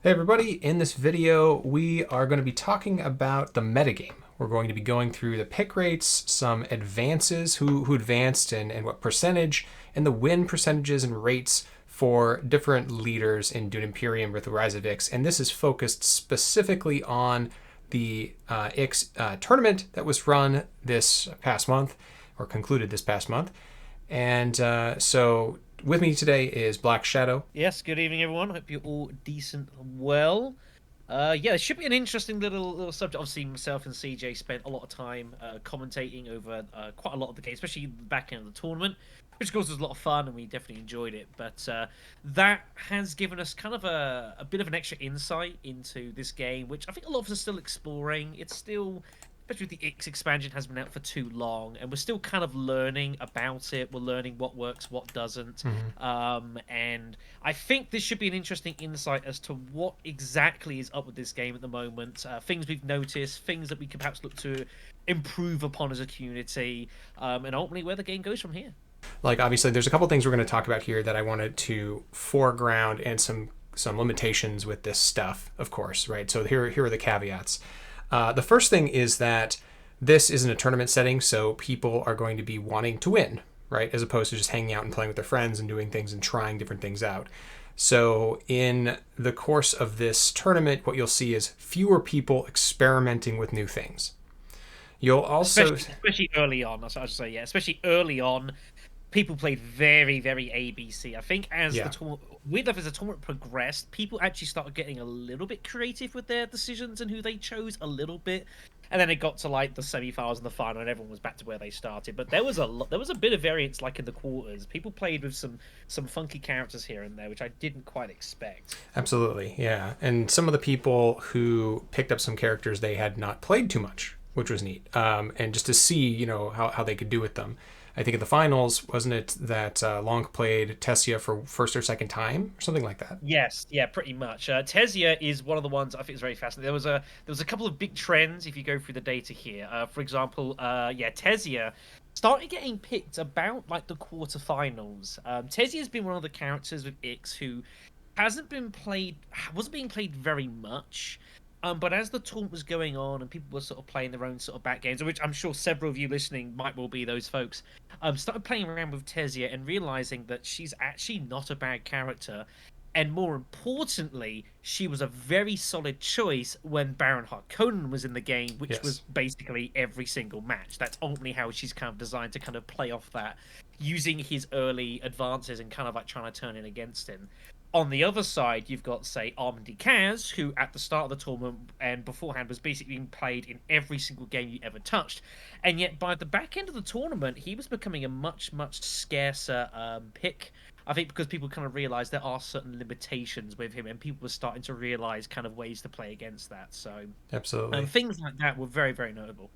Hey everybody, in this video we are going to be talking about the metagame. We're going to be going through the pick rates, some advances, who advanced and what percentage, and the win percentages and rates for different leaders in Dune Imperium with the Rise of Ix. And this is focused specifically on the Ix tournament that was run this past month, or concluded this past month. And so with me today is BlackShadow. Yes, good evening, everyone. Hope you're all decent and well. Yeah, it should be an interesting little subject. Obviously, myself and CJ spent a lot of time commentating over quite a lot of the games, especially the back end of the tournament, which of course was a lot of fun and we definitely enjoyed it. But that has given us kind of a bit of an extra insight into this game, which I think a lot of us are still exploring. It's still, especially with the X expansion, has been out for too long, and we're still kind of learning about it. We're learning what works, what doesn't, and I think this should be an interesting insight as to what exactly is up with this game at the moment. Things we've noticed, things that we could perhaps look to improve upon as a community, and ultimately where the game goes from here. Like, obviously there's a couple things we're going to talk about here that I wanted to foreground, and some limitations with this stuff, of course, right? So here are the caveats. The first thing is that this isn't a tournament setting, so people are going to be wanting to win, right? As opposed to just hanging out and playing with their friends and doing things and trying different things out. So in the course of this tournament, what you'll see is fewer people experimenting with new things. You'll also... Especially early on, I should say, yeah, especially early on, people played very, very ABC. I think as the tournament progressed, people actually started getting a little bit creative with their decisions and who they chose a little bit. And then it got to like the semi-finals and the final, and everyone was back to where they started. But there was a bit of variance, like in the quarters. People played with some funky characters here and there, which I didn't quite expect. Absolutely, yeah. And some of the people who picked up some characters they had not played too much, which was neat. And just to see, how they could do with them. I think at the finals, wasn't it that Long played Tessia for first or second time or something like that? Yes, yeah, pretty much. Tessia is one of the ones I think is very fascinating. There was a couple of big trends if you go through the data here. For example, Tessia started getting picked about like the quarterfinals. Tessia has been one of the characters with Ix who wasn't being played very much. But as the tournament was going on and people were sort of playing their own sort of back games, which I'm sure several of you listening might well be those folks, started playing around with Tessia and realizing that she's actually not a bad character. And more importantly, she was a very solid choice when Baron Harkonnen was in the game, which was basically every single match. That's ultimately how she's kind of designed to kind of play off that, using his early advances and kind of like trying to turn it against him. On the other side, you've got, say, Armand Kaz, who at the start of the tournament and beforehand was basically being played in every single game you ever touched. And yet by the back end of the tournament, he was becoming a much, much scarcer pick. I think because people kind of realised there are certain limitations with him, and people were starting to realise kind of ways to play against that. So absolutely, things like that were very, very notable.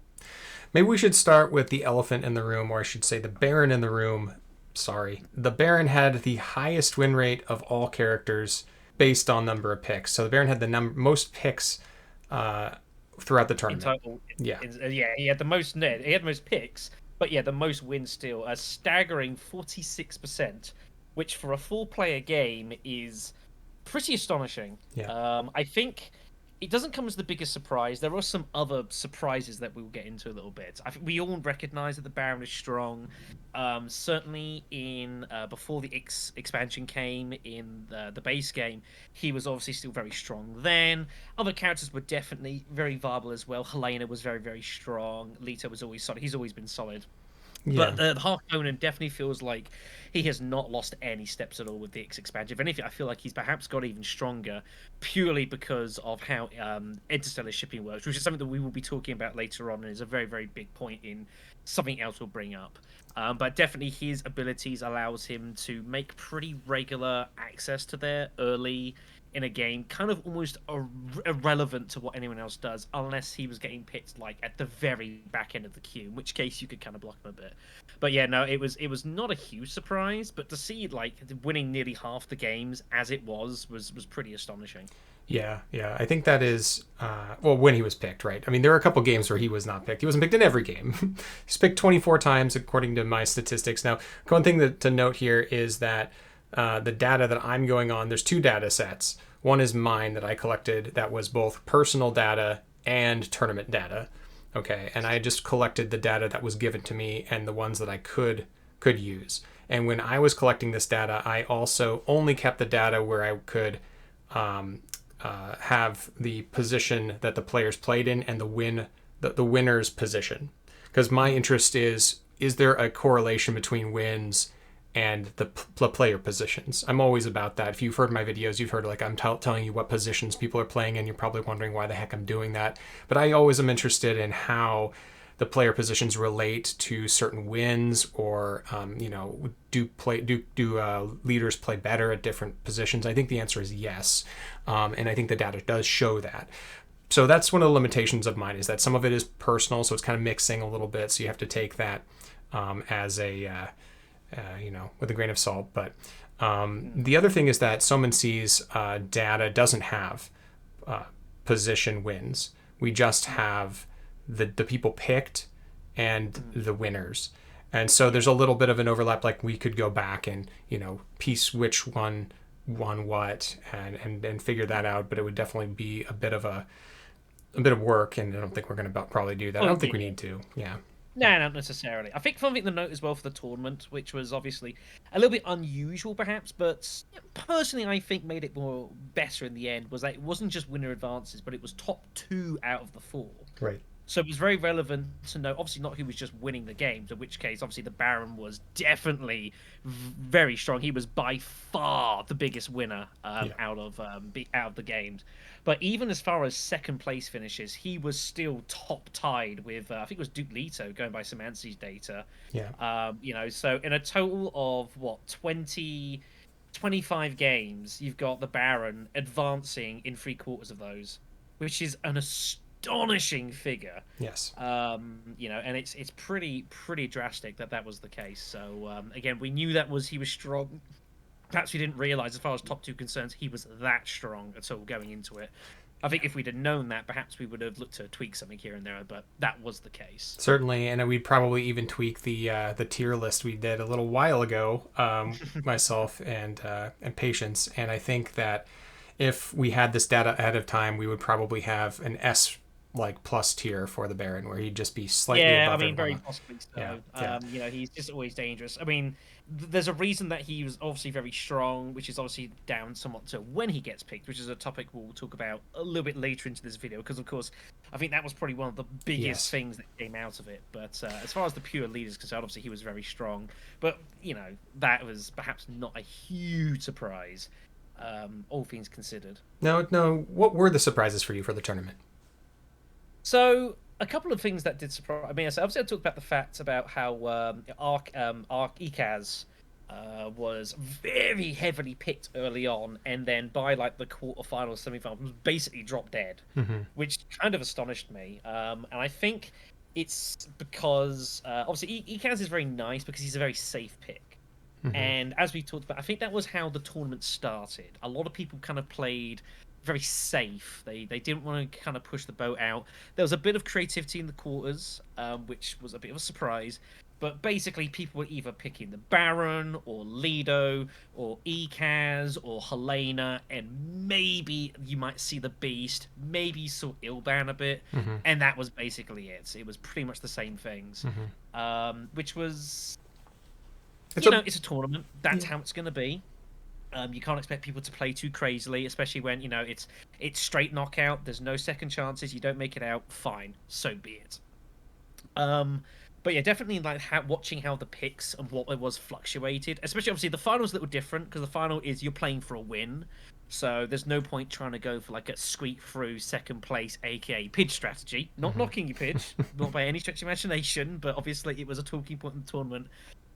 Maybe we should start with the elephant in the room, or I should say the Baron in the room. Sorry. The Baron had the highest win rate of all characters based on number of picks. So the Baron had the most picks throughout the tournament. In total, he had the most net. He had the most picks, but yeah, the most wins still. A staggering 46%, which for a full-player game is pretty astonishing. Yeah. I think it doesn't come as the biggest surprise. There are some other surprises that we'll get into a little bit. I think we all recognize that the Baron is strong. Certainly in before the X expansion came in the base game, he was obviously still very strong then. Other characters were definitely very viable as well. Helena was very, very strong. Leto was always solid. He's always been solid. Yeah. But Harkonnen definitely feels like he has not lost any steps at all with the X expansion. If anything, I feel like he's perhaps got even stronger purely because of how interstellar shipping works, which is something that we will be talking about later on and is a very, very big point in something else we'll bring up. But definitely his abilities allows him to make pretty regular access to there early in a game, kind of almost irrelevant to what anyone else does, unless he was getting picked like at the very back end of the queue, in which case you could kind of block him a bit. But yeah, no, it was not a huge surprise, but to see like winning nearly half the games as it was pretty astonishing. Yeah, I think that is, when he was picked, right? I mean, there were a couple games where he was not picked. He wasn't picked in every game. He's picked 24 times, according to my statistics. Now, one thing to note here is that the data that I'm going on, there's two data sets. One is mine that I collected that was both personal data and tournament data. Okay, and I just collected the data that was given to me and the ones that I could use. And when I was collecting this data, I also only kept the data where I could have the position that the players played in and the winner's position. Because my interest is there a correlation between wins and the player positions? I'm always about that. If you've heard my videos, you've heard like I'm telling you what positions people are playing, and you're probably wondering why the heck I'm doing that. But I always am interested in how the player positions relate to certain wins, or do leaders play better at different positions? I think the answer is yes, and I think the data does show that. So that's one of the limitations of mine, is that some of it is personal, so it's kind of mixing a little bit. So you have to take that as a with a grain of salt. But the other thing is that Soman C's data doesn't have position wins. We just have the people picked and the winners. And so there's a little bit of an overlap. Like we could go back and, piece which one won what and figure that out. But it would definitely be a bit of work. And I don't think we're going to probably do that. I don't think we need to. Yeah. No, not necessarily. I think something to note as well for the tournament, which was obviously a little bit unusual perhaps, but personally I think made it more better in the end, was that it wasn't just winner advances, but it was top 2 out of the 4. Right. So it was very relevant to know, obviously not who was just winning the games, in which case, obviously, the Baron was definitely very strong. He was by far the biggest winner out of the games. But even as far as second place finishes, he was still top tied with, I think it was Duke Leto, going by Semancy's data. Yeah. So in a total of, 25 games, you've got the Baron advancing in 3/4 of those, which is an astonishing figure. Yes. And it's pretty drastic that was the case. So again, we knew he was strong. Perhaps we didn't realize, as far as top 2 concerns, he was that strong at all going into it. I think if we'd have known that, perhaps we would have looked to tweak something here and there, but that was the case. Certainly, and we'd probably even tweak the tier list we did a little while ago, myself and Patience. And I think that if we had this data ahead of time, we would probably have an S plus tier for the Baron, where he'd just be slightly above very possibly so. Yeah. He's just always dangerous. I mean, there's a reason that he was obviously very strong, which is obviously down somewhat to when he gets picked, which is a topic we'll talk about a little bit later into this video, because of course I think that was probably one of the biggest things that came out of it. But as far as the pure lead is concerned, obviously he was very strong, but that was perhaps not a huge surprise, all things considered. No, what were the surprises for you for the tournament? So a couple of things that did surprise. I mean, so obviously I talked about the facts about how Ark Ikaz was very heavily picked early on, and then by the quarterfinals, semifinals, was basically dropped dead, which kind of astonished me. And I think it's because obviously Ikaz is very nice because he's a very safe pick. And as we talked about, I think that was how the tournament started. A lot of people kind of played very safe. They didn't want to kind of push the boat out. There was a bit of creativity in the quarters, which was a bit of a surprise. But basically, people were either picking the Baron, or Lido, or Ikaz, or Helena, and maybe you might see the Beast. Maybe you saw Ilban a bit, and that was basically it. It was pretty much the same things, which was, it's a tournament. That's how it's going to be. You can't expect people to play too crazily, especially when it's straight knockout. There's no second chances. You don't make it out, fine, so be it. But yeah, definitely watching how the picks and what it was fluctuated, especially obviously the finals that were different, because the final is you're playing for a win, so there's no point trying to go for a squeak through second place, aka Pidge strategy. Not knocking you, Pidge, not by any stretch of imagination, but obviously it was a talking point in the tournament.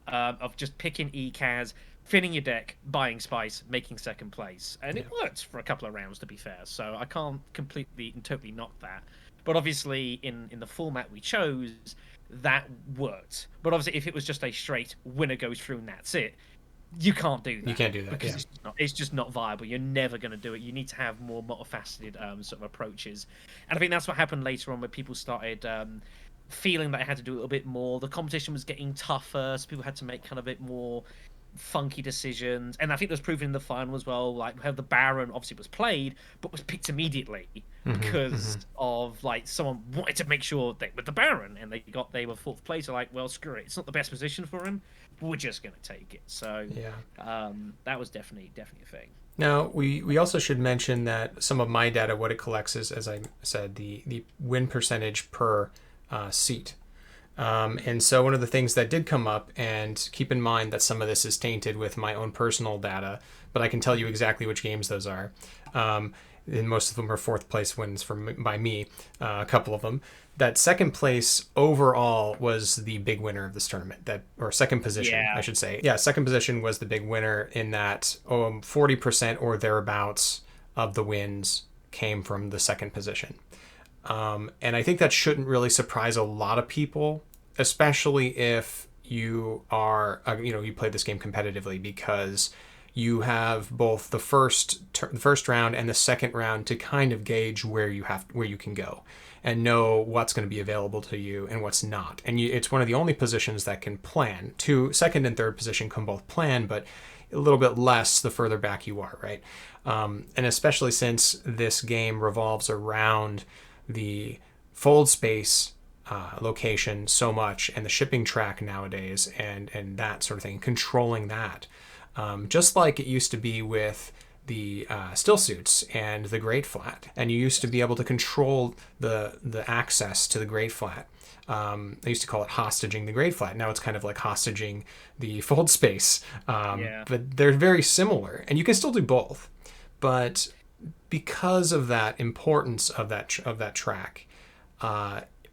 Of just picking Ikaz, filling your deck, buying spice, making second place. And it worked for a couple of rounds, to be fair. So I can't completely and totally knock that. But obviously, in the format we chose, that worked. But obviously, if it was just a straight winner goes through and that's it, you can't do that. You can't do that, because it's just not viable. You're never going to do it. You need to have more multifaceted sort of approaches. And I think that's what happened later on, where people started feeling that I had to do a little bit more. The competition was getting tougher, so people had to make kind of a bit more funky decisions, and I think that was proven in the final as well. Like how the Baron obviously was played, but was picked immediately because of like someone wanted to make sure they were the Baron, and they were fourth place. So like, well, screw it, it's not the best position for him, but we're just gonna take it. So that was definitely a thing. Now, we also should mention that some of my data, what it collects is, as I said, the win percentage per seat. And so one of the things that did come up, and keep in mind that some of this is tainted with my own personal data, but I can tell you exactly which games those are. And most of them are fourth place wins by me, a couple of them. That second place overall was the big winner of this tournament, or second position, I should say. Yeah, second position was the big winner in that 40% or thereabouts of the wins came from the second position. And I think that shouldn't really surprise a lot of people, especially if you are, you play this game competitively, because you have both the first round and the second round to kind of gauge where you can go and know what's going to be available to you and what's not. And it's one of the only positions that can plan. Second and third position can both plan, but a little bit less the further back you are, right? And especially since this game revolves around the fold space location so much, and the shipping track nowadays, and that sort of thing, controlling that. Just like it used to be with the still suits and the grade flat, and you used to be able to control the access to the grade flat. They used to call it hostaging the grade flat. Now it's kind of like hostaging the fold space. But they're very similar, and you can still do both. But because of that importance of that track,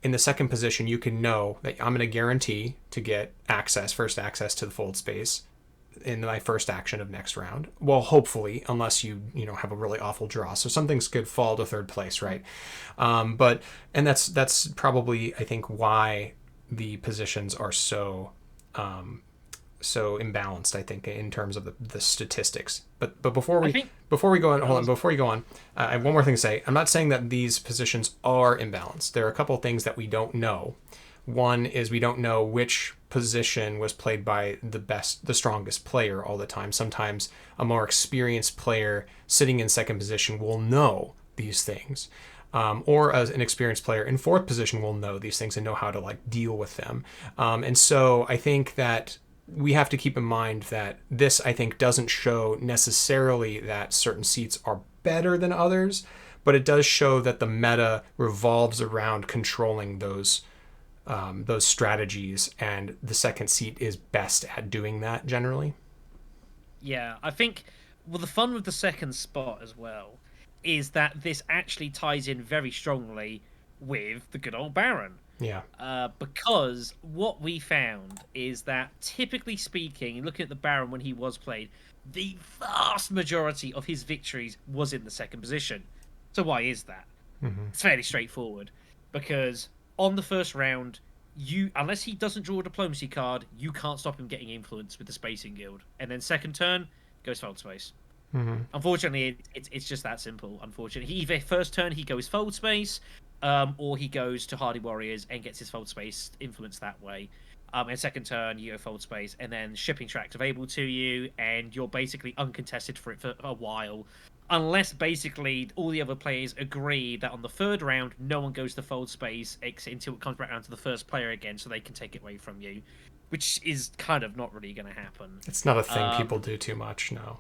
in the second position, you can know that I'm going to guarantee to get first access to the fold space in my first action of next round. Well, hopefully, unless you have a really awful draw, so some things could fall to third place, right? And that's probably, I think, why the positions are so imbalanced, I think, in terms of the statistics. But before we go on, I have one more thing to say. I'm not saying that these positions are imbalanced. There are a couple of things that we don't know. One is we don't know which position was played by the strongest player all the time. Sometimes a more experienced player sitting in second position will know these things. Or as an experienced player in fourth position will know these things and know how to deal with them. And so I think that we have to keep in mind that this, I think, doesn't show necessarily that certain seats are better than others, but it does show that the meta revolves around controlling those strategies, and the second seat is best at doing that generally. Yeah, I think the fun with the second spot as well is that this actually ties in very strongly with the good old Baron. Yeah. Because what we found is that, typically speaking, looking at the Baron when he was played, the vast majority of his victories was in the second position. So why is that? It's fairly straightforward. Because on the first round, unless he doesn't draw a diplomacy card, you can't stop him getting influence with the Spacing Guild. And then second turn, goes fold space. Unfortunately, it's just that simple. Unfortunately, either first turn he goes fold space, or he goes to Hardy Warriors and gets his fold space influence that way. And second turn, you go fold space, and then shipping track's available to you, and you're basically uncontested for it for a while. Unless basically all the other players agree that on the third round, no one goes to fold space until it comes back around to the first player again, so they can take it away from you. Which is kind of not really going to happen. It's not a thing people do too much, no.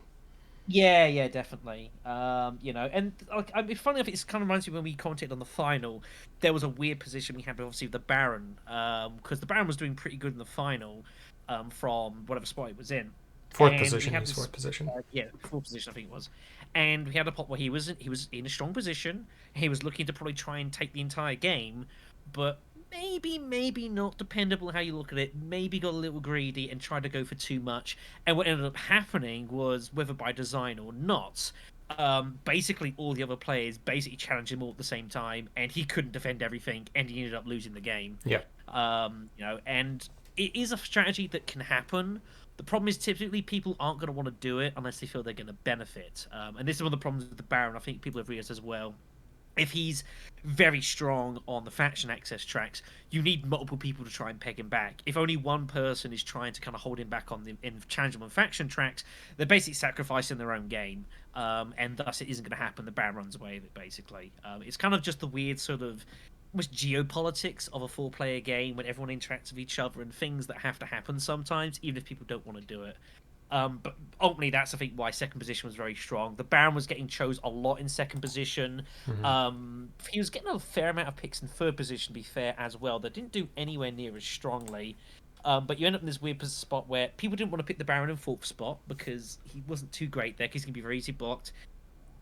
Yeah, definitely. And funny enough, it kind of reminds me when we commented on the final. There was a weird position we had, obviously, with the Baron, because the Baron was doing pretty good in the final, from whatever spot it was in. Fourth position. Fourth position. Fourth position, I think it was. And we had a pot where he was in a strong position. He was looking to probably try and take the entire game, but maybe not, dependable on how you look at it, maybe got a little greedy and tried to go for too much. And what ended up happening was, whether by design or not, basically all the other players basically challenged him all at the same time, and he couldn't defend everything, and he ended up losing the game. Yeah. And it is a strategy that can happen. The problem is, typically people aren't going to want to do it unless they feel they're going to benefit. And this is one of the problems with the Baron. I think people have realized as well. If he's very strong on the faction access tracks, you need multiple people to try and peg him back. If only one person is trying to kind of hold him back on the in challenge him on faction tracks, they're basically sacrificing their own game, and thus it isn't going to happen. The ban runs away with it, basically. It's kind of just the weird sort of almost geopolitics of a four-player game when everyone interacts with each other and things that have to happen sometimes, even if people don't want to do it. But ultimately, that's I think why second position was very strong. The Baron was getting chose a lot in second position. He was getting a fair amount of picks in third position, to be fair, as well. That didn't do anywhere near as strongly. But you end up in this weird spot where people didn't want to pick the Baron in fourth spot because he wasn't too great there, because he can be very easy blocked.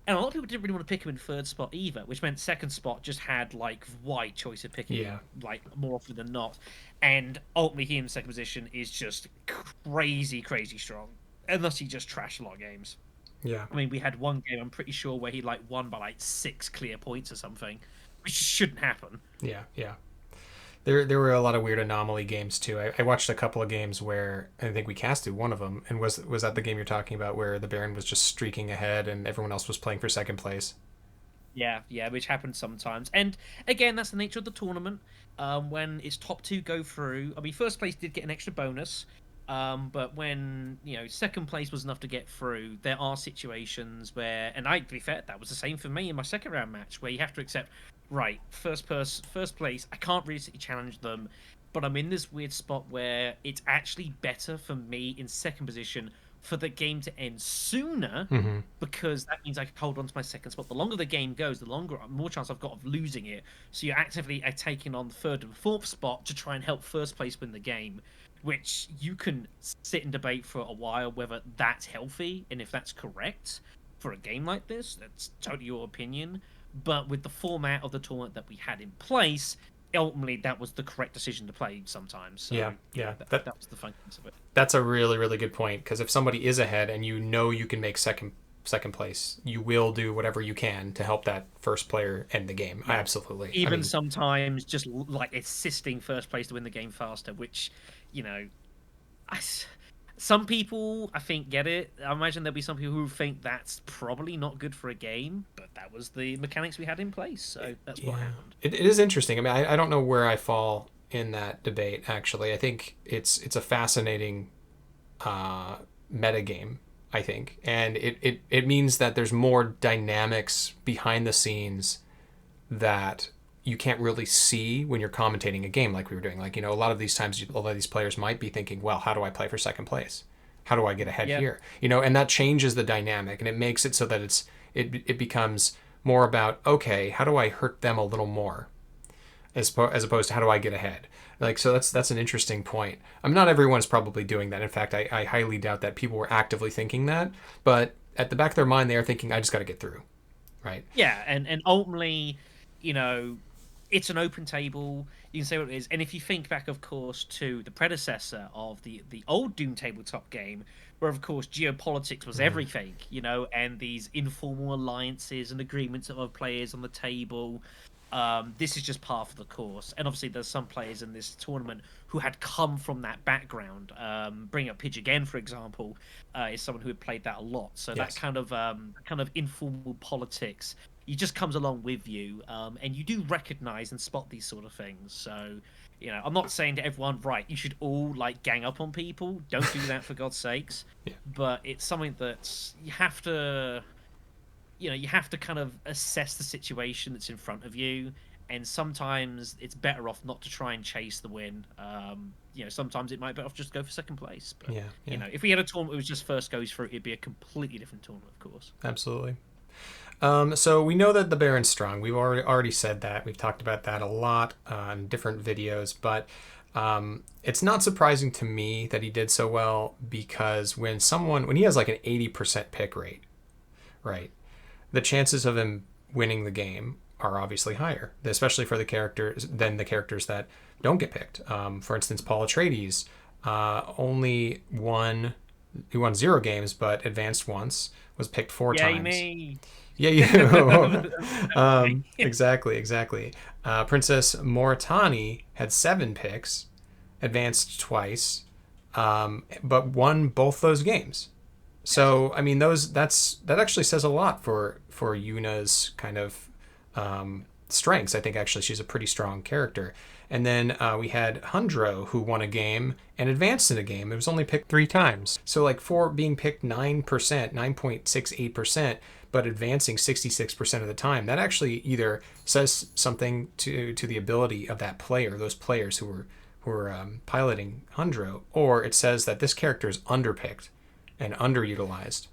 And a lot of people didn't really want to pick him in third spot either, which meant second spot just had like wide choice of picking him, like more often than not. And ultimately, he in second position is just crazy, crazy strong. Unless he just trashed a lot of games. Yeah. I mean, we had one game, I'm pretty sure, where he like won by like 6 clear points or something, which shouldn't happen. Yeah, yeah. There were a lot of weird anomaly games too. I watched a couple of games where I think we casted one of them, and was that the game you're talking about where the Baron was just streaking ahead and everyone else was playing for second place? Yeah, yeah, which happens sometimes. And again, that's the nature of the tournament. When its top 2 go through, I mean, first place did get an extra bonus, but when second place was enough to get through, there are situations where, and to be fair, that was the same for me in my second round match, where you have to accept, right, first place, I can't realistically challenge them, but I'm in this weird spot where it's actually better for me in second position for the game to end sooner, because that means I can hold on to my second spot. The longer the game goes, the more chance I've got of losing it. So you're actively taking on the third and fourth spot to try and help first place win the game, which you can sit and debate for a while whether that's healthy and if that's correct for a game like this. That's totally your opinion. But with the format of the tournament that we had in place, ultimately that was the correct decision to play sometimes. So, yeah. That was the functions of it. That's a really, really good point, because if somebody is ahead and you know you can make second place, you will do whatever you can to help that first player end the game. Yeah. Absolutely. Even sometimes just like assisting first place to win the game faster, which, some people I think get it. I imagine there'll be some people who think that's probably not good for a game, but that was the mechanics we had in place, so that's what happened. It is interesting. I mean, I don't know where I fall in that debate, actually. I think it's a fascinating meta game, I think, and it means that there's more dynamics behind the scenes that you can't really see when you're commentating a game like we were doing. Like, a lot of these times, a lot of these players might be thinking, well, how do I play for second place? How do I get ahead here? And that changes the dynamic, and it makes it so that it becomes more about, okay, how do I hurt them a little more, as opposed to how do I get ahead? Like, so that's an interesting point. Not everyone's probably doing that. In fact, I highly doubt that people were actively thinking that, but at the back of their mind, they are thinking, I just got to get through, right? Yeah, and ultimately, it's an open table. You can say what it is. And if you think back, of course, to the predecessor of the old Doom tabletop game, where, of course, geopolitics was everything, and these informal alliances and agreements of other players on the table. This is just par for the course. And obviously, there's some players in this tournament who had come from that background. Bring up Pidge again, for example, is someone who had played that a lot. So that kind of informal politics, it just comes along with you, and you do recognize and spot these sort of things. So, I'm not saying to everyone, right, you should all gang up on people. Don't do that, for God's sakes. Yeah. But it's something that you have to kind of assess the situation that's in front of you, and sometimes it's better off not to try and chase the win. Sometimes it might be better off just go for second place. But, if we had a tournament that was just first goes through, it'd be a completely different tournament, of course. Absolutely. So we know that the Baron's strong. We've already said that. We've talked about that a lot on different videos, but it's not surprising to me that he did so well, because when he has like an 80% pick rate, right, the chances of him winning the game are obviously higher, especially for the characters that don't get picked. For instance, Paul Atreides only won 0 games, but advanced once, was picked 4 times. Me. Yeah, you. Exactly. Princess Moritani had 7 picks, advanced twice, but won both those games. So, I mean, that actually says a lot for Yuna's kind of strengths. I think actually she's a pretty strong character. And then we had Hundro, who won a game and advanced in a game. It was only picked 3 times. So, like, for being picked 9%, 9.68%, but advancing 66% of the time, that actually either says something to the ability of that player, those players who were piloting Hundro, or it says that this character is underpicked and underutilized.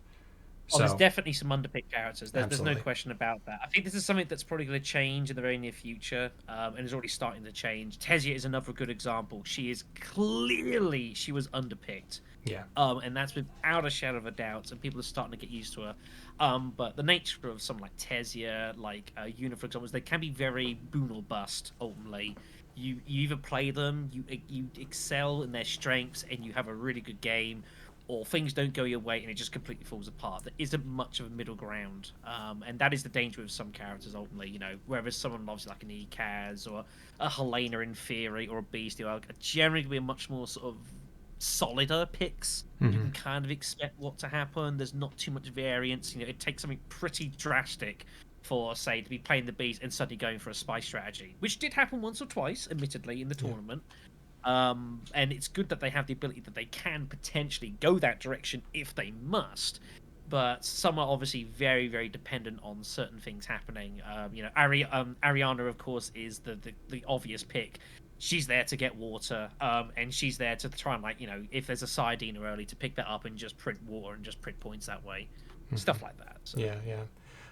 Oh, there's So, definitely some underpicked characters. There's no absolutely. question about that. I think this is something that's probably going to change in the very near future, and is already starting to change. Tesia is another good example. She was underpicked, Yeah. and that's without a shadow of a doubt. And people are starting to get used to her. But the nature of someone like Tesia, like Una, for example, is they can be very boon or bust. Ultimately, you either play them, you excel in their strengths, and you have a really good game, or things don't go your way and it just completely falls apart. There isn't much of a middle ground, and that is the danger with some characters. Ultimately, whereas someone obviously like an Ekaz or a Helena in theory or a Beastie are generally be a much more sort of solider picks. You Mm-hmm. can kind of expect what to happen. There's not too much variance. It takes something pretty drastic for, say, to be playing the Beast and suddenly going for a spy strategy, which did happen once or twice, admittedly, in the Yeah. tournament. And it's good that they have the ability that they can potentially go that direction if they must. But some are obviously very, very dependent on certain things happening. Ariana, of course, is the obvious pick. She's there to get water, and she's there to try and, like, if there's a sardine early, to pick that up and just print water and just print points that way. Mm-hmm. Stuff like that. So. Yeah, yeah.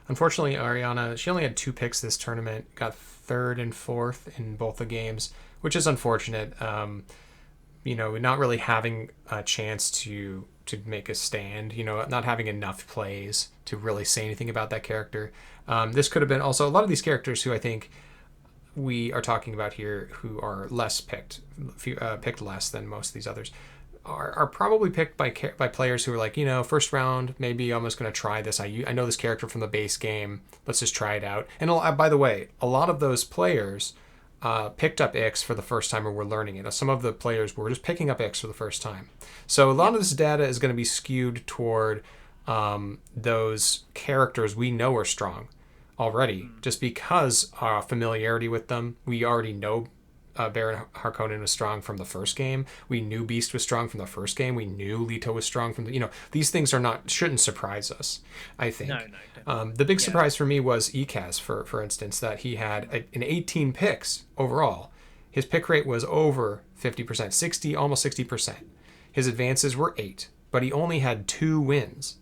Unfortunately, Ariana, she only had 2 picks this tournament, got third and fourth in both the games, which is unfortunate. Not really having a chance to make a stand, not having enough plays to really say anything about that character. This could have been also a lot of these characters who I think we are talking about here, who are less picked, picked less than most of these others, are probably picked by players who are like, first round, maybe I'm just going to try this. I know this character from the base game. Let's just try it out. And by the way, a lot of those players picked up X for the first time or were learning it. Some of the players were just picking up X for the first time. So a lot of this data is going to be skewed toward those characters we know are strong already, just because familiarity with them. We already know Baron Harkonnen was strong from the first game. We knew Beast was strong from the first game. We knew Leto was strong from the. These things shouldn't surprise us. I No, think. no, definitely. The big Yeah. surprise for me was Ekaz, for instance, that he had an 18 picks overall. His pick rate was over 50%, 60, almost 60%. His advances were 8, but he only had 2 wins.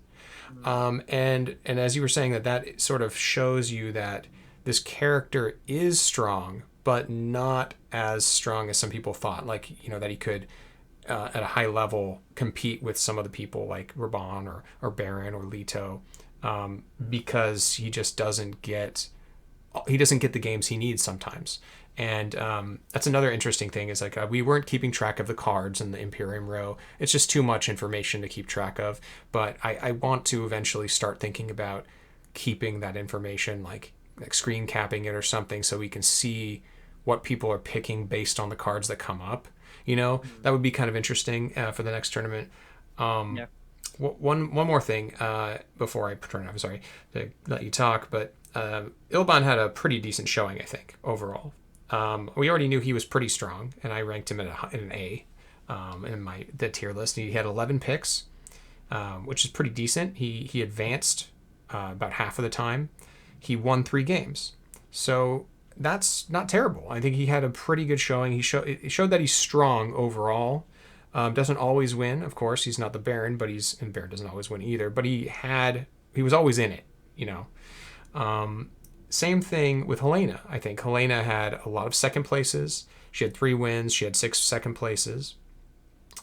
And as you were saying, that sort of shows you that this character is strong, but not as strong as some people thought. Like, that he could, at a high level, compete with some of the people like Raban or Baron or Leto, because he just doesn't get the games he needs sometimes. And that's another interesting thing is, like, we weren't keeping track of the cards in the Imperium row. It's just too much information to keep track of. But I want to eventually start thinking about keeping that information, like screen capping it or something, so we can see what people are picking based on the cards that come up. That would be kind of interesting for the next tournament. Yeah. One more thing before I turn it off. I'm sorry to let you talk, but Ilban had a pretty decent showing, I think, overall. We already knew he was pretty strong, and I ranked him in an A in the tier list. He had 11 picks, which is pretty decent. He advanced about half of the time. He won 3 games, so that's not terrible. I think he had a pretty good showing. It showed that he's strong overall. Doesn't always win, of course. He's not the Baron, and Baron doesn't always win either. But he was always in it. Same thing with Helena. I think Helena had a lot of second places. She had 3 wins. She had 6 second places.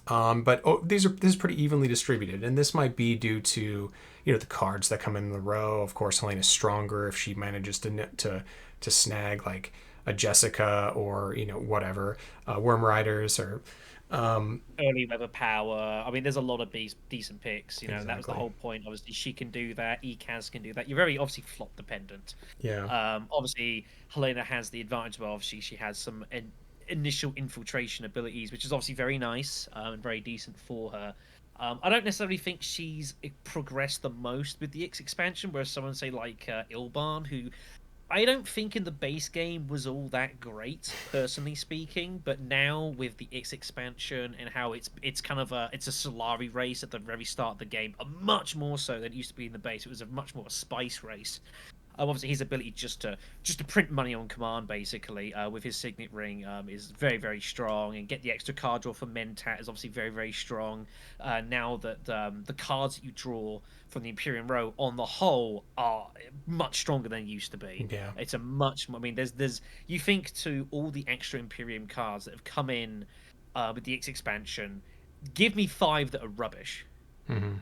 But this is pretty evenly distributed, and this might be due to the cards that come in the row. Of course, Helena's stronger if she manages to snag like a Jessica or whatever, Worm Riders or Early weather power. I mean, there's a lot of decent picks. That was the exactly. whole point. Obviously, she can do that. Ekaz can do that. You're very obviously flop dependent. Yeah. Obviously, Helena has the advantage of obviously she has some initial infiltration abilities, which is obviously very nice and very decent for her. I don't necessarily think she's progressed the most with the X expansion, whereas someone say like Ilban, who I don't think in the base game was all that great, personally speaking. But now with the X expansion and how it's kind of a Solari race at the very start of the game, much more so than it used to be in the base. It was a much more a spice race. Obviously, his ability just to print money on command, basically, with his signet ring, is very very strong, and get the extra card draw for Mentat is obviously very very strong. Now that the cards that you draw from the Imperium row, on the whole, are much stronger than it used to be. Yeah. It's a much. I mean, there's you think to all the extra Imperium cards that have come in with the X expansion, give me 5 that are rubbish, Mm-hmm. and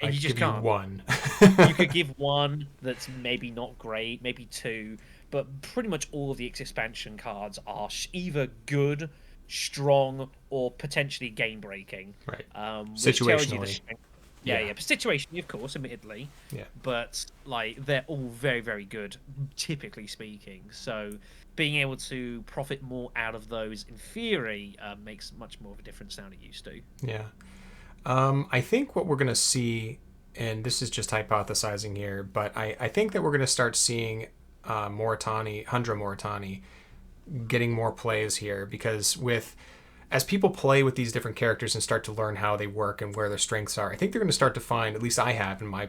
I'd you just give you can't. one. You could give one that's maybe not great, maybe 2, but pretty much all of the X expansion cards are either good, strong, or potentially game breaking. Right. Which tells you the Situationally. strength. Yeah, Yeah. yeah, situation, of course, admittedly, Yeah. but like they're all very, very good, typically speaking. So being able to profit more out of those, in theory, makes much more of a difference than it used to. Yeah. I think what we're going to see, and this is just hypothesizing here, but I think that we're going to start seeing Hundra Moritani getting more plays here because as people play with these different characters and start to learn how they work and where their strengths are, I think they're going to start to find, at least I have in my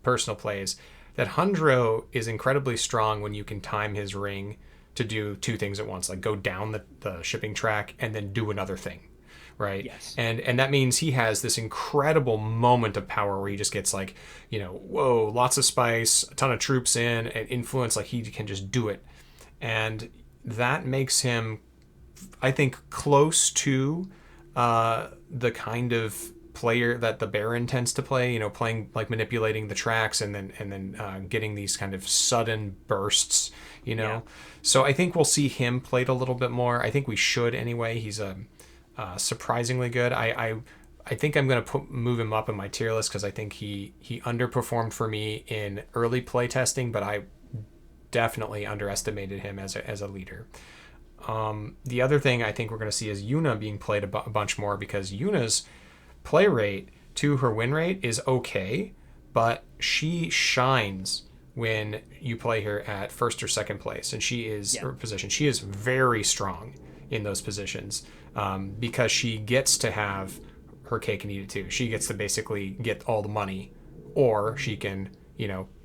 personal plays, that Hundro is incredibly strong when you can time his ring to do 2 things at once, like go down the shipping track and then do another thing, right? Yes. And that means he has this incredible moment of power where he just gets like, whoa, lots of spice, a ton of troops in, and influence, like he can just do it. And that makes him, I think, close to the kind of player that the Baron tends to play. Playing like manipulating the tracks and then getting these kind of sudden bursts. Yeah. So I think we'll see him played a little bit more. I think we should anyway. He's surprisingly good. I think I'm going to move him up in my tier list because I think he underperformed for me in early play testing, but I definitely underestimated him as a leader. The other thing I think we're going to see is Yuna being played a bunch more because Yuna's play rate to her win rate is okay, but she shines when you play her at first or second place, and she is Yeah. or position. She is very strong in those positions because she gets to have her cake and eat it too. She gets to basically get all the money, or she can,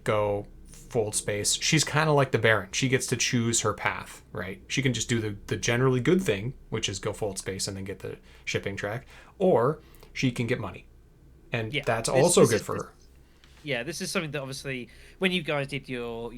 go fold space. She's kind of like the Baron. She gets to choose her path, right? She can just do the generally good thing, which is go fold space and then get the shipping track, or she can get money, and Yeah. that's also good for her. Yeah, this is something that obviously when you guys did your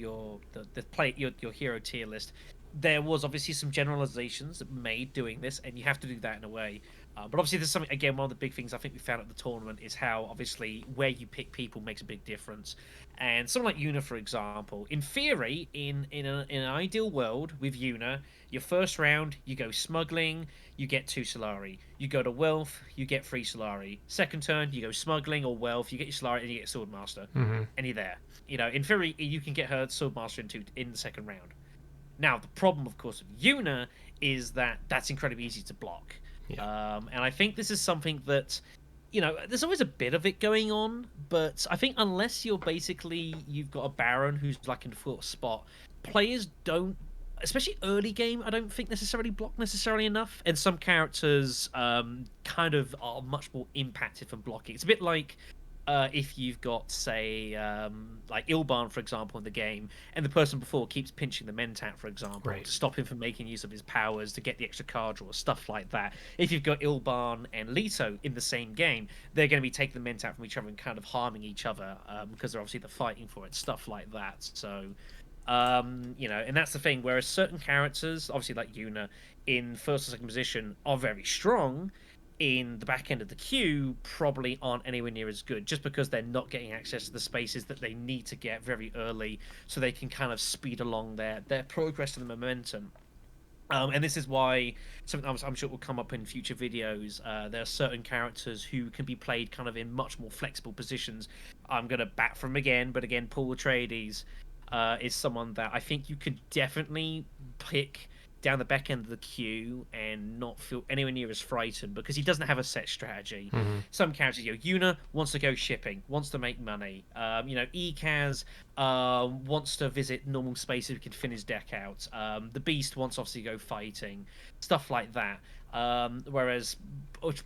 hero tier list, there was obviously some generalizations that made doing this, and you have to do that in a way. But obviously, there's something again. One of the big things I think we found at the tournament is how obviously where you pick people makes a big difference. And someone like Yuna, for example, in theory, in an ideal world with Yuna, your first round you go smuggling, you get 2 Solari. You go to wealth, you get 3 Solari. Second turn, you go smuggling or wealth, you get your Solari and you get Swordmaster, and you're there. In theory, you can get her Swordmaster in the second round. Now, the problem, of course, of Yuna is that that's incredibly easy to block. Yeah. And I think this is something that, there's always a bit of it going on, but I think unless you've got a Baron who's like in full spot, players don't, especially early game, I don't think necessarily block necessarily enough. And some characters kind of are much more impacted from blocking. It's a bit like if you've got, say, like Ilban, for example, in the game, and the person before keeps pinching the Mentat, for example, Right. to stop him from making use of his powers to get the extra card draw, stuff like that. If you've got Ilban and Leto in the same game, they're going to be taking the Mentat from each other and kind of harming each other because they're obviously fighting for it, stuff like that. So, and that's the thing. Whereas certain characters, obviously like Yuna, in first or second position, are very strong, in the back end of the queue probably aren't anywhere near as good just because they're not getting access to the spaces that they need to get very early so they can kind of speed along their progress and the momentum. And this is why something I'm sure will come up in future videos. There are certain characters who can be played kind of in much more flexible positions. I'm going to bat from again, but again, Paul Atreides is someone that I think you could definitely pick down the back end of the queue and not feel anywhere near as frightened because he doesn't have a set strategy. Some characters, Yuna wants to go shipping, wants to make money. Ekaz wants to visit normal spaces, he can thin his deck out. The Beast wants obviously to go fighting, stuff like that. Whereas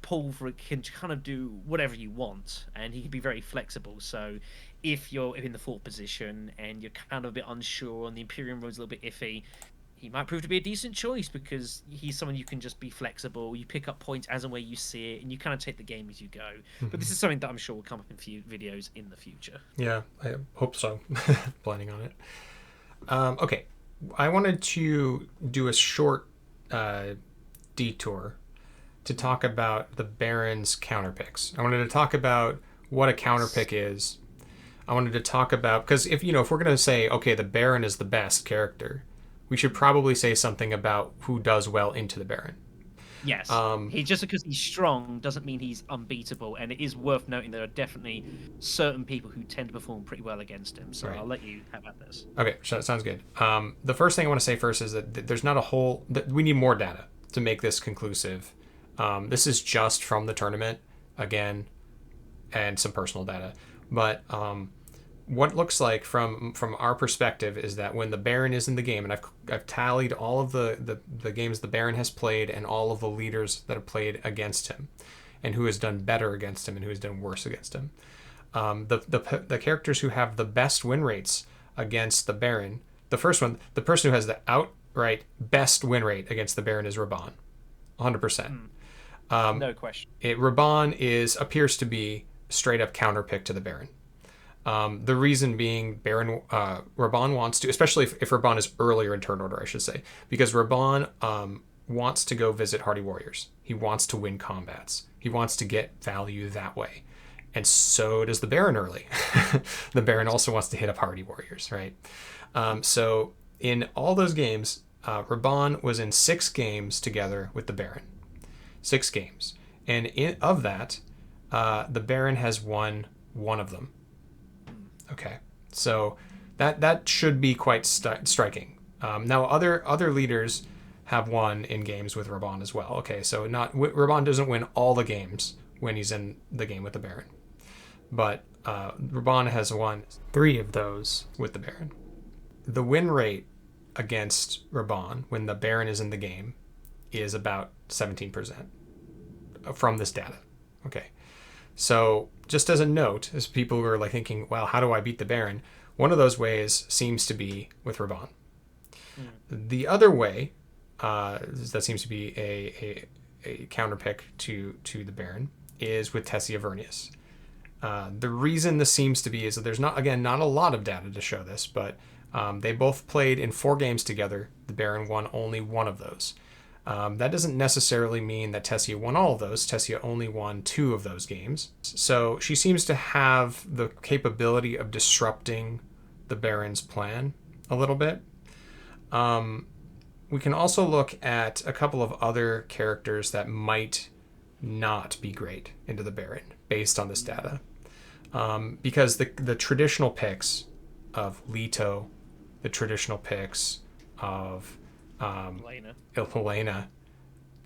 Paul can kind of do whatever you want, and he can be very flexible. So if you're in the fourth position and you're kind of a bit unsure and the Imperium road's a little bit iffy, he might prove to be a decent choice because he's someone you can just be flexible. You pick up points as and where you see it, and you kind of take the game as you go. But this is something that I'm sure will come up in few videos in the future. Yeah, I hope so. Planning on it. Okay, I wanted to do a short detour to talk about the Baron's counterpicks. I wanted to talk about what a counterpick is. I wanted to talk about, because if we're going to say, okay, the Baron is the best character, we should probably say something about who does well into the Baron. Yes. He just because he's strong doesn't mean he's unbeatable, and it is worth noting there are definitely certain people who tend to perform pretty well against him. So right. I'll let you have at this. Okay, so that sounds good. The first thing I want to say first is that there's not a whole. We need more data to make this conclusive. This is just from the tournament again, and some personal data, but what it looks like from our perspective is that when the Baron is in the game, and I've tallied all of the games the Baron has played and all of the leaders that have played against him, and who has done better against him and who has done worse against him. The characters who have the best win rates against the Baron, the first one, the person who has the outright best win rate against the Baron is Raban, 100%. No question. Raban appears to be straight up counterpick to the Baron. The reason being Raban wants to, especially if Raban is earlier in turn order, I should say, because Raban wants to go visit Hardy Warriors. He wants to win combats. He wants to get value that way. And so does the Baron early. The Baron also wants to hit up Hardy Warriors, right? So in all those games, Raban was in 6 games together with the Baron. 6 games. And of that, the Baron has won 1 of them. Okay, so that should be quite striking. Now, other leaders have won in games with Raban as well. Okay, so Raban doesn't win all the games when he's in the game with the Baron, but Raban has won 3 of those with the Baron. The win rate against Raban when the Baron is in the game is about 17% from this data. Okay. So just as a note, as people who are like thinking, well, how do I beat the Baron? One of those ways seems to be with Raban. The other way that seems to be a counterpick to the Baron is with Tessia Vernius. The reason this seems to be is that there's not a lot of data to show this, but they both played in 4 games together. The Baron won only 1 of those. That doesn't necessarily mean that Tessia won all of those. Tessia only won 2 of those games. So she seems to have the capability of disrupting the Baron's plan a little bit. We can also look at a couple of other characters that might not be great into the Baron based on this data. Because the traditional picks of Leto, the traditional picks of Helena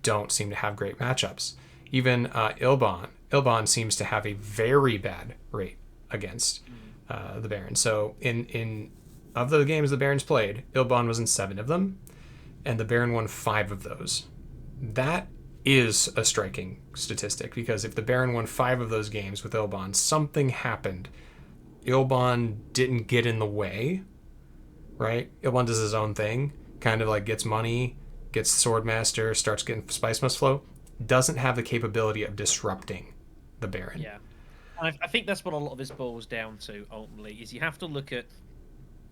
don't seem to have great matchups. Even Ilban seems to have a very bad rate against the Baron. So in of the games the Baron's played, Ilban was in 7 of them, and the Baron won 5 of those. That is a striking statistic, because if the Baron won 5 of those games with Ilban, something happened. Ilban didn't get in the way, right? Ilban does his own thing, kind of like gets money, gets Swordmaster, starts getting Spice Must Flow, doesn't have the capability of disrupting the Baron. Yeah. And I think that's what a lot of this boils down to, ultimately, is you have to look at,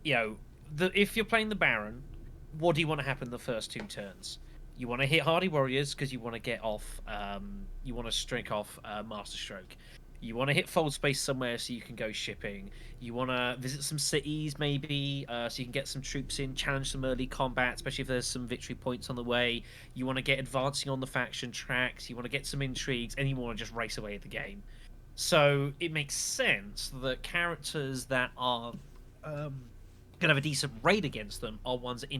if you're playing the Baron, what do you want to happen the first 2 turns? You want to hit Hardy Warriors because you want to get off, you want to streak off Master Stroke. You want to hit Fold Space somewhere so you can go shipping. You want to visit some cities maybe so you can get some troops in, challenge some early combat, especially if there's some victory points on the way. You want to get advancing on the faction tracks. You want to get some intrigues, and you want to just race away at the game. So it makes sense that characters that are... because going to have a decent raid against them are ones that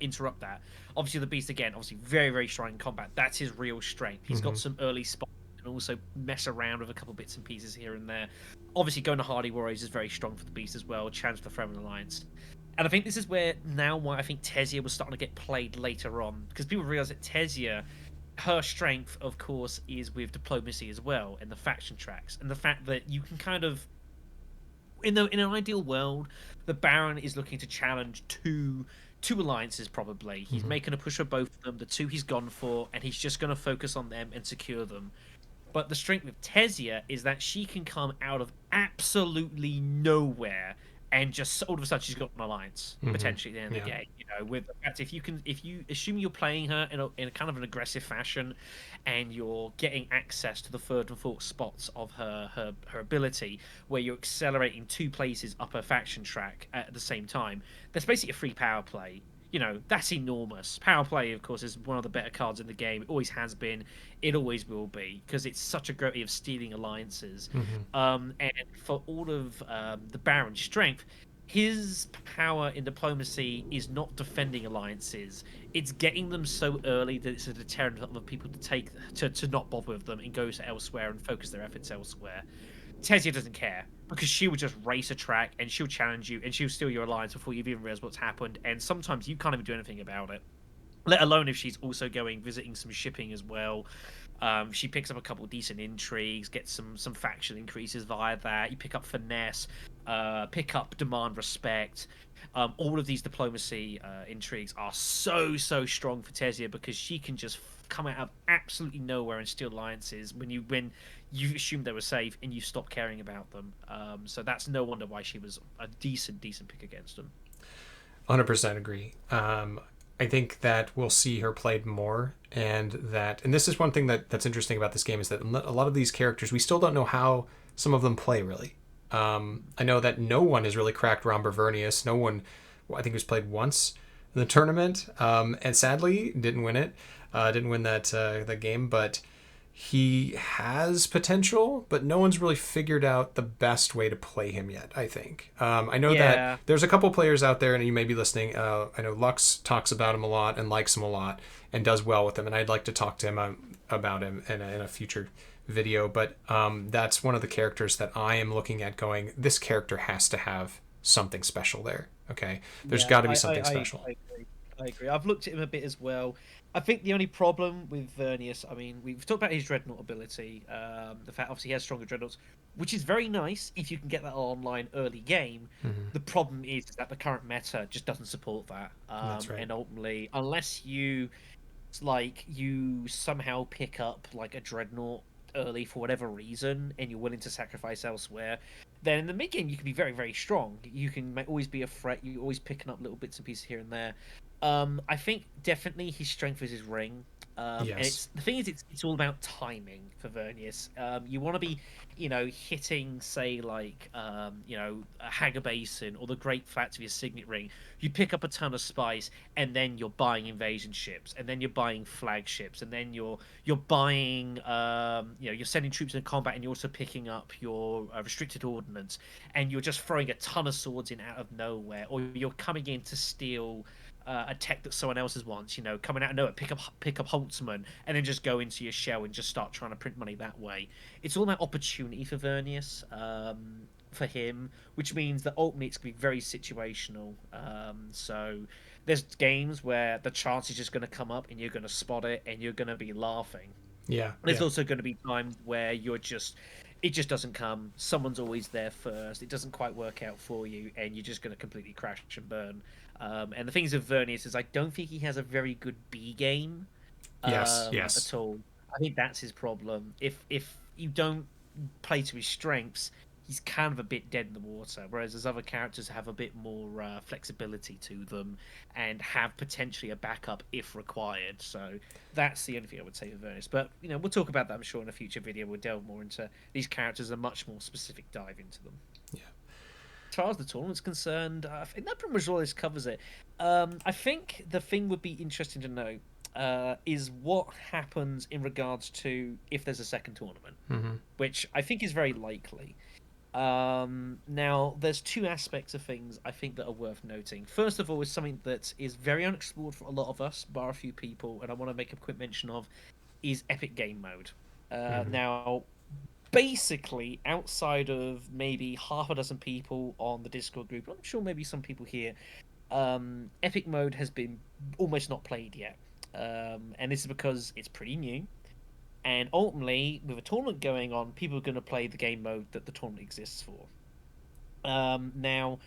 interrupt that. Obviously, the Beast, again, obviously very, very strong in combat. That's his real strength. He's got some early spots and also mess around with a couple bits and pieces here and there. Obviously, going to Hardy Warriors is very strong for the Beast as well. Chance for the Fremen Alliance. And I think this is where now why I think Tesia was starting to get played later on. Because people realize that Tesia, her strength, of course, is with diplomacy as well and the faction tracks. And the fact that you can kind of in an ideal world, the Baron is looking to challenge two alliances. Probably he's making a push for both of them. The two he's gone for, and he's just going to focus on them and secure them. But the strength with Tesia is that she can come out of absolutely nowhere and just all of a sudden she's got an alliance potentially at the end of the game. You know, with the fact if you assume you're playing her in a kind of an aggressive fashion, and you're getting access to the third and fourth spots of her ability, where you're accelerating 2 places up her faction track at the same time, that's basically a free power play. You know, that's enormous. Power play, of course, is one of the better cards in the game. It always has been. It always will be, because it's such a great way of stealing alliances. And for all of the Baron's strength, his power in diplomacy is not defending alliances. It's getting them so early that it's a deterrent for other people to not bother with them and go to elsewhere and focus their efforts elsewhere. Tesia doesn't care, because she will just race a track and she'll challenge you and she'll steal your alliance before you've even realized what's happened. And sometimes you can't even do anything about it, let alone if she's also visiting some shipping as well. She picks up a couple of decent intrigues, gets some faction increases via that. You pick up finesse, pick up demand respect. All of these diplomacy intrigues are so strong for Tesia, because she can just come out of absolutely nowhere and steal alliances when you assumed they were safe and you stop caring about them. So that's no wonder why she was a decent pick against them. 100% agree. I think that we'll see her played more, and this is one thing that's interesting about this game, is that a lot of these characters, we still don't know how some of them play, really. I know that no one has really cracked Romber Vernius. No one, I think, was played once in the tournament, and sadly didn't win it. Didn't win that game, but he has potential, but no one's really figured out the best way to play him yet, I think. I know that there's a couple players out there, and you may be listening. I know Lux talks about him a lot and likes him a lot and does well with him, and I'd like to talk to him about him in a future video. But that's one of the characters that I am looking at going, this character has to have something special there. Okay? There's got to be something special. I agree. I've looked at him a bit as well. I think the only problem with Vernius, I mean, we've talked about his Dreadnought ability, the fact obviously he has stronger Dreadnoughts, which is very nice if you can get that online early game. The problem is that the current meta just doesn't support that. That's right. And ultimately, unless you somehow pick up like a Dreadnought early for whatever reason, and you're willing to sacrifice elsewhere, then in the mid game you can be very, very strong. You can always be a threat. You're always picking up little bits and pieces here and there. I think definitely his strength is his ring. Yes. And the thing is, it's all about timing for Vernius. You want to be, hitting, say, like, a Hagar Basin or the Great Flats of your Signet Ring. You pick up a ton of spice, and then you're buying invasion ships, and then you're buying flagships, and then you're buying, you're sending troops into combat, and you're also picking up your restricted ordnance, and you're just throwing a ton of swords in out of nowhere, or you're coming in to steal a tech that someone else's wants, coming out of nowhere, pick up Holtzman, and then just go into your shell and just start trying to print money that way. It's all about opportunity for Vernius, for him, which means that ultimately it's going to be very situational. So there's games where the chance is just going to come up and you're going to spot it and you're going to be laughing. Yeah. There's also going to be times where it just doesn't come. Someone's always there first. It doesn't quite work out for you, and you're just going to completely crash and burn. And the things of Vernius is I don't think he has a very good B game. Yes. At all. I think that's his problem. If you don't play to his strengths, he's kind of a bit dead in the water. Whereas there's other characters have a bit more flexibility to them and have potentially a backup if required. So that's the only thing I would say for Vernius. But we'll talk about that, I'm sure, in a future video. We'll delve more into these characters, a much more specific dive into them. Yeah. As far as the tournament's concerned, I think that pretty much all this covers it. I think the thing would be interesting to know is what happens in regards to if there's a second tournament, which I think is very likely. Now, there's two aspects of things I think that are worth noting. First of all, is something that is very unexplored for a lot of us, bar a few people, and I want to make a quick mention of, is epic game mode. Mm-hmm. Now, basically, outside of maybe half a dozen people on the Discord group, I'm sure maybe some people here, epic mode has been almost not played yet. And this is because it's pretty new. And ultimately, with a tournament going on, people are going to play the game mode that the tournament exists for. Now,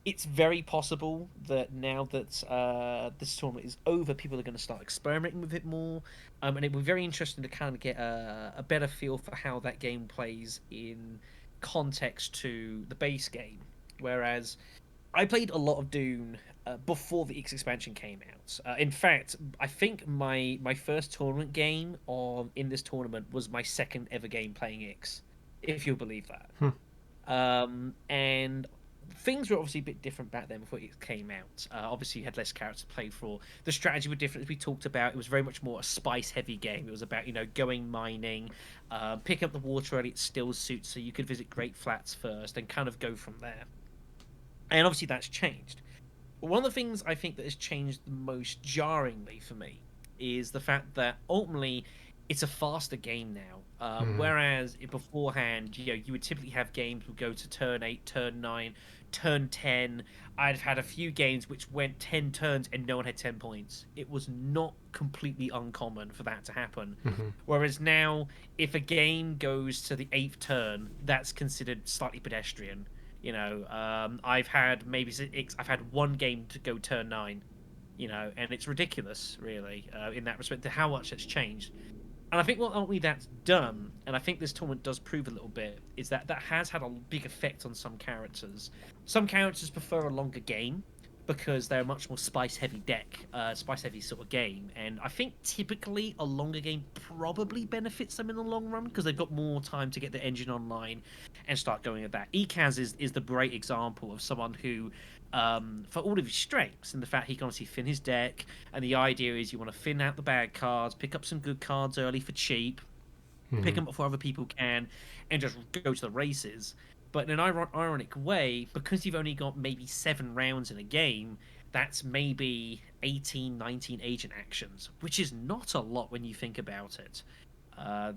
it's very possible that now that this tournament is over, people are going to start experimenting with it more, and it will be very interesting to kind of get a better feel for how that game plays in context to the base game. Whereas I played a lot of Dune before the X expansion came out. In fact, I think my first tournament game on in this tournament was my second ever game playing X, if you'll believe that. Hmm. And things were obviously a bit different back then before it came out. Obviously, you had less characters to play for. The strategy were different, as we talked about. It was very much more a spice-heavy game. It was about going mining, picking up the water early at still suits, so you could visit Great Flats first, and kind of go from there. And obviously, that's changed. But one of the things I think that has changed the most jarringly for me is the fact that ultimately it's a faster game now. Mm-hmm. Whereas beforehand, you would typically have games would go to turn 8, turn 9, turn 10. I've had a few games which went 10 turns and no one had 10 points. It was not completely uncommon for that to happen. Mm-hmm. Whereas now, if a game goes to the 8th turn, that's considered slightly pedestrian. I've had I've had one game to go turn 9, and it's ridiculous, really, in that respect to how much it's changed. And I think what ultimately that's done, and I think this tournament does prove a little bit, is that that has had a big effect on some characters. Some characters prefer a longer game because they're a much more spice-heavy spice-heavy sort of game. And I think typically a longer game probably benefits them in the long run because they've got more time to get the engine online and start going at that. Ekaz is the great example of someone who, for all of his strengths and the fact he can obviously thin his deck, and the idea is you want to thin out the bad cards, pick up some good cards early for cheap, pick Mm-hmm. them up before other people can, and just go to the races. But in an ironic way, because you've only got maybe 7 rounds in a game, that's maybe 18, 19 agent actions, which is not a lot when you think about it.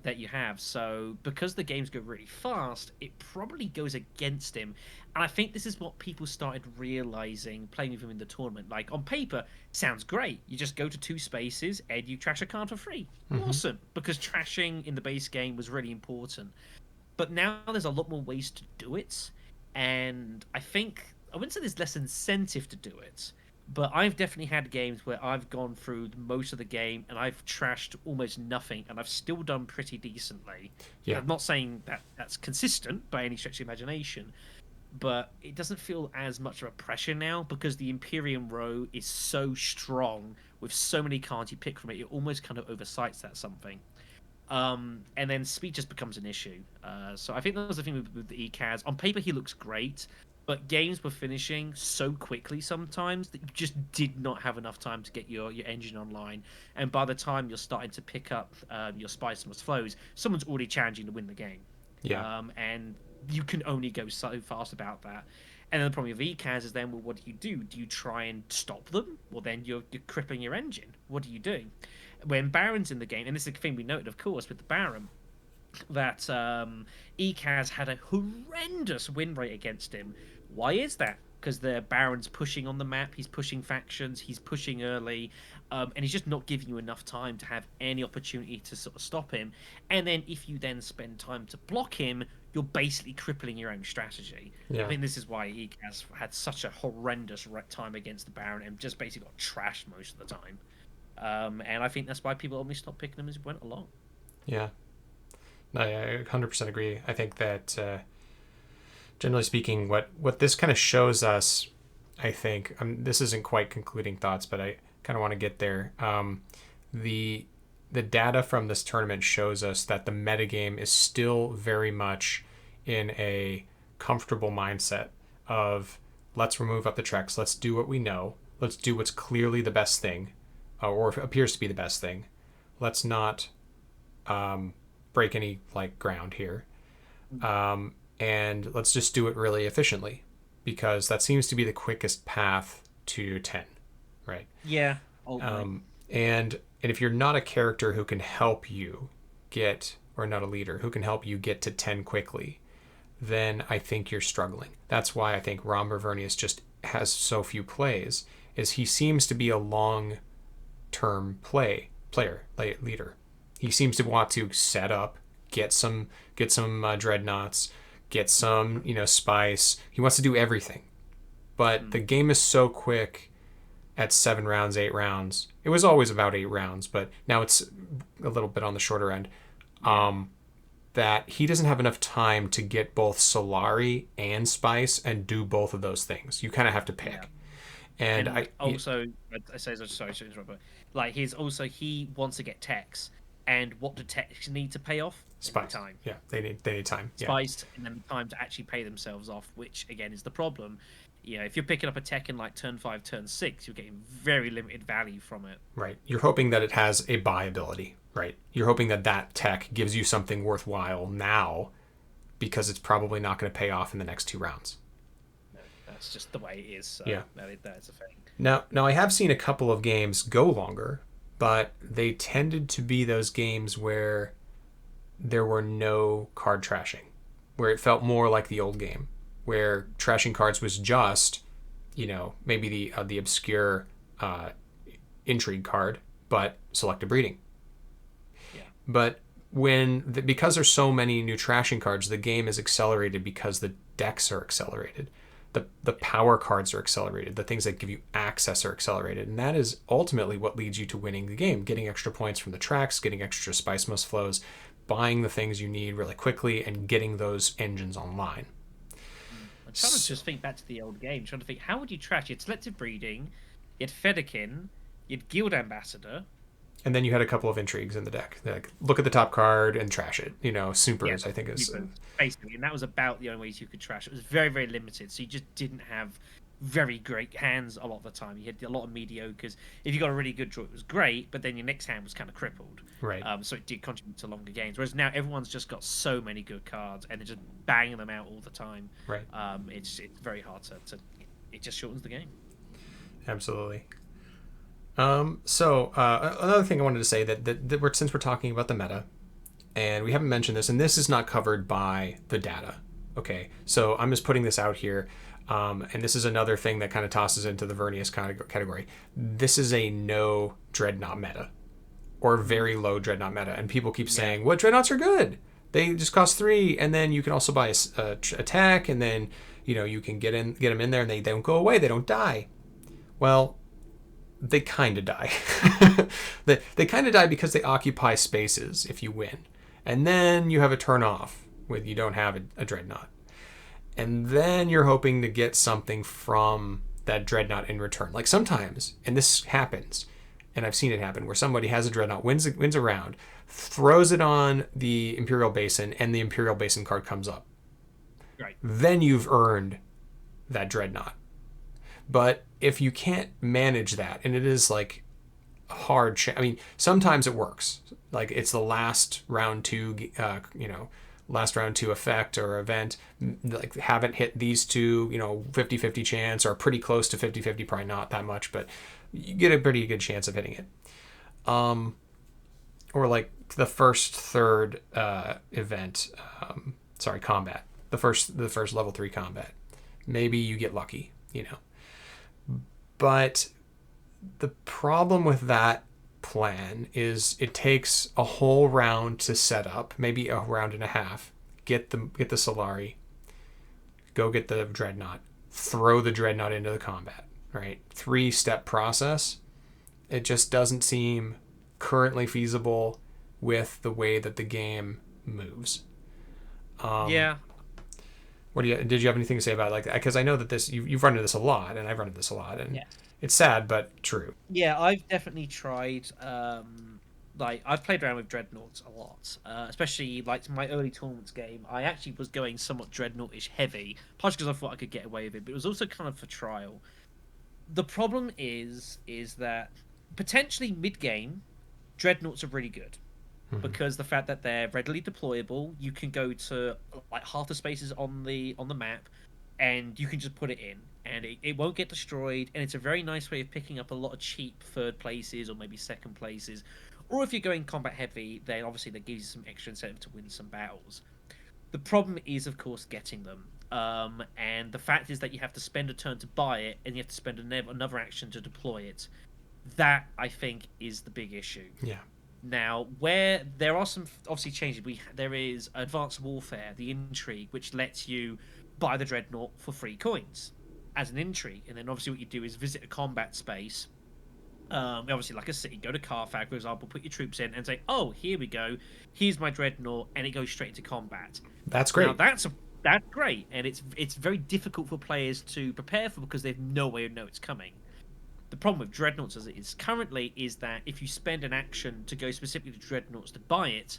That you have. So because the games go really fast, it probably goes against him. And I think this is what people started realizing playing with him in the tournament. Like on paper, sounds great. You just go to 2 spaces and you trash a card for free. Mm-hmm. Awesome. Because trashing in the base game was really important. But now there's a lot more ways to do it. And I wouldn't say there's less incentive to do it, but I've definitely had games where I've gone through most of the game and I've trashed almost nothing, and I've still done pretty decently. Yeah. I'm not saying that that's consistent by any stretch of the imagination, but it doesn't feel as much of a pressure now because the Imperium row is so strong with so many cards you pick from it. It almost kind of oversights that something. And then speed just becomes an issue. So I think that was the thing with the ECAS. On paper, he looks great, but games were finishing so quickly sometimes that you just did not have enough time to get your engine online. And by the time you're starting to pick up your spice and flows, someone's already challenging to win the game. Yeah. And you can only go so fast about that. And then the problem with ECAS is then, well, what do you do? Do you try and stop them? Well, then you're crippling your engine. What are you doing? When Baron's in the game, and this is a thing we noted, of course, with the Baron, that ECAS had a horrendous win rate against him. Why is that? Because the Baron's pushing on the map, he's pushing factions, he's pushing early, and he's just not giving you enough time to have any opportunity to sort of stop him. And then if you then spend time to block him, you're basically crippling your own strategy. Yeah. I think this is why ECAS had such a horrendous time against the Baron and just basically got trashed most of the time. And I think that's why people only stopped picking them as it went along. Yeah. No, I 100% agree. I think that generally speaking, what this kind of shows us, I think, this isn't quite concluding thoughts, but I kind of want to get there. The data from this tournament shows us that the metagame is still very much in a comfortable mindset of let's remove up the treks, let's do what we know, let's do what's clearly the best thing, or appears to be the best thing. Let's not break any ground here. And and let's just do it really efficiently, because that seems to be the quickest path to 10, right? Yeah. Ultimately. And if you're not a character who can help you get, or not a leader who can help you get to 10 quickly, then I think you're struggling. That's why I think Ron Vernius just has so few plays, is he seems to be a long-term leader. He seems to want to set up, get some dreadnoughts, get some spice. He wants to do everything, but the game is so quick at 7 rounds, 8 rounds. It was always about 8 rounds, but now it's a little bit on the shorter end. That he doesn't have enough time to get both Solari and Spice and do both of those things. You kind of have to pick. Yeah. And I say sorry to interrupt, but like he wants to get techs, and what do techs need to pay off? Spice. Time. Yeah, they need time. Spice, and then time to actually pay themselves off, which again is the problem. If you're picking up a tech in like turn 5, turn 6, you're getting very limited value from it. Right. You're hoping that it has a buy ability, right? You're hoping that that tech gives you something worthwhile now, because it's probably not going to pay off in the next 2 rounds. No, that's just the way it is. So yeah. That's a thing. Now I have seen a couple of games go longer, but they tended to be those games where there were no card trashing, where it felt more like the old game, where trashing cards was just, maybe the obscure intrigue card, but selective breeding. Yeah. But because there's so many new trashing cards, the game is accelerated because the decks are accelerated. The power cards are accelerated. The things that give you access are accelerated. And that is ultimately what leads you to winning the game, getting extra points from the tracks, getting extra spice must flows, buying the things you need really quickly, and getting those engines online. I'm trying to just think back to the old game, trying to think, how would you trash it? Selective breeding, you had Federikin, you had Guild Ambassador. And then you had a couple of intrigues in the deck. Like, look at the top card and trash it. Supers, I think is... Basically, and that was about the only ways you could trash. It was very, very limited, so you just didn't have very great hands a lot of the time. You had a lot of mediocres. If you got a really good draw, it was great, but then your next hand was kind of crippled. Right. So it did contribute to longer games. Whereas now everyone's just got so many good cards, and they're just banging them out all the time. Right. It's very hard to... It just shortens the game. Absolutely. Another thing I wanted to say that since we're talking about the meta, and we haven't mentioned this, and this is not covered by the data. Okay, so I'm just putting this out here, and this is another thing that kind of tosses into the Vernius category. This is a no Dreadnought meta, or very low Dreadnought meta, and people keep saying, "What Dreadnoughts are good? They just cost 3, and then you can also buy a attack, and then you can get them in there, and they don't go away, they don't die." Well, they kind of die. they kind of die because they occupy spaces if you win. And then you have a turn off when you don't have a Dreadnought. And then you're hoping to get something from that Dreadnought in return. Like sometimes, and this happens, and I've seen it happen, where somebody has a Dreadnought, wins a round, throws it on the Imperial Basin, and the Imperial Basin card comes up. Right. Then you've earned that Dreadnought. But if you can't manage that, and it is like hard, sometimes it works. Like it's the last round 2, last round 2 effect or event. Like haven't hit these two, 50-50 chance, or pretty close to 50-50, probably not that much, but you get a pretty good chance of hitting it. Or like the first third event, combat. The first level 3 combat. Maybe you get lucky, But the problem with that plan is it takes a whole round to set up, maybe a round and a half, get the Solari, go get the Dreadnought, throw the Dreadnought into the combat, right? 3-step process. It just doesn't seem currently feasible with the way that the game moves. Yeah. Did you have anything to say about it? Like, because I know that you've run into this a lot, and I've run into this a lot, and it's sad but true. Yeah, I've definitely tried. I've played around with Dreadnoughts a lot, especially like my early tournaments game. I actually was going somewhat Dreadnought-ish heavy, partially because I thought I could get away with it, but it was also kind of for trial. The problem is that potentially mid game, Dreadnoughts are really good. because the fact that they're readily deployable, you can go to like half the spaces on the map, and you can just put it in, and it won't get destroyed. And it's a very nice way of picking up a lot of cheap third places or maybe second places. Or if you're going combat heavy, then obviously that gives you some extra incentive to win some battles. The problem is, of course, getting them. And the fact is that you have to spend a turn to buy it, and you have to spend another action to deploy it. That, I think, is the big issue. Yeah. Now, where there are some obviously changes, there is Advanced Warfare, the Intrigue, which lets you buy the Dreadnought for free coins as an intrigue, and then obviously what you do is visit a combat space. Obviously, like a city, go to Carthage, for example, put your troops in, and say, "Oh, here we go. Here's my Dreadnought," and it goes straight into combat. That's great. Now, that's great, and it's very difficult for players to prepare for because they've no way to know it's coming. The problem with Dreadnoughts as it is currently is that if you spend an action to go specifically to Dreadnoughts to buy it,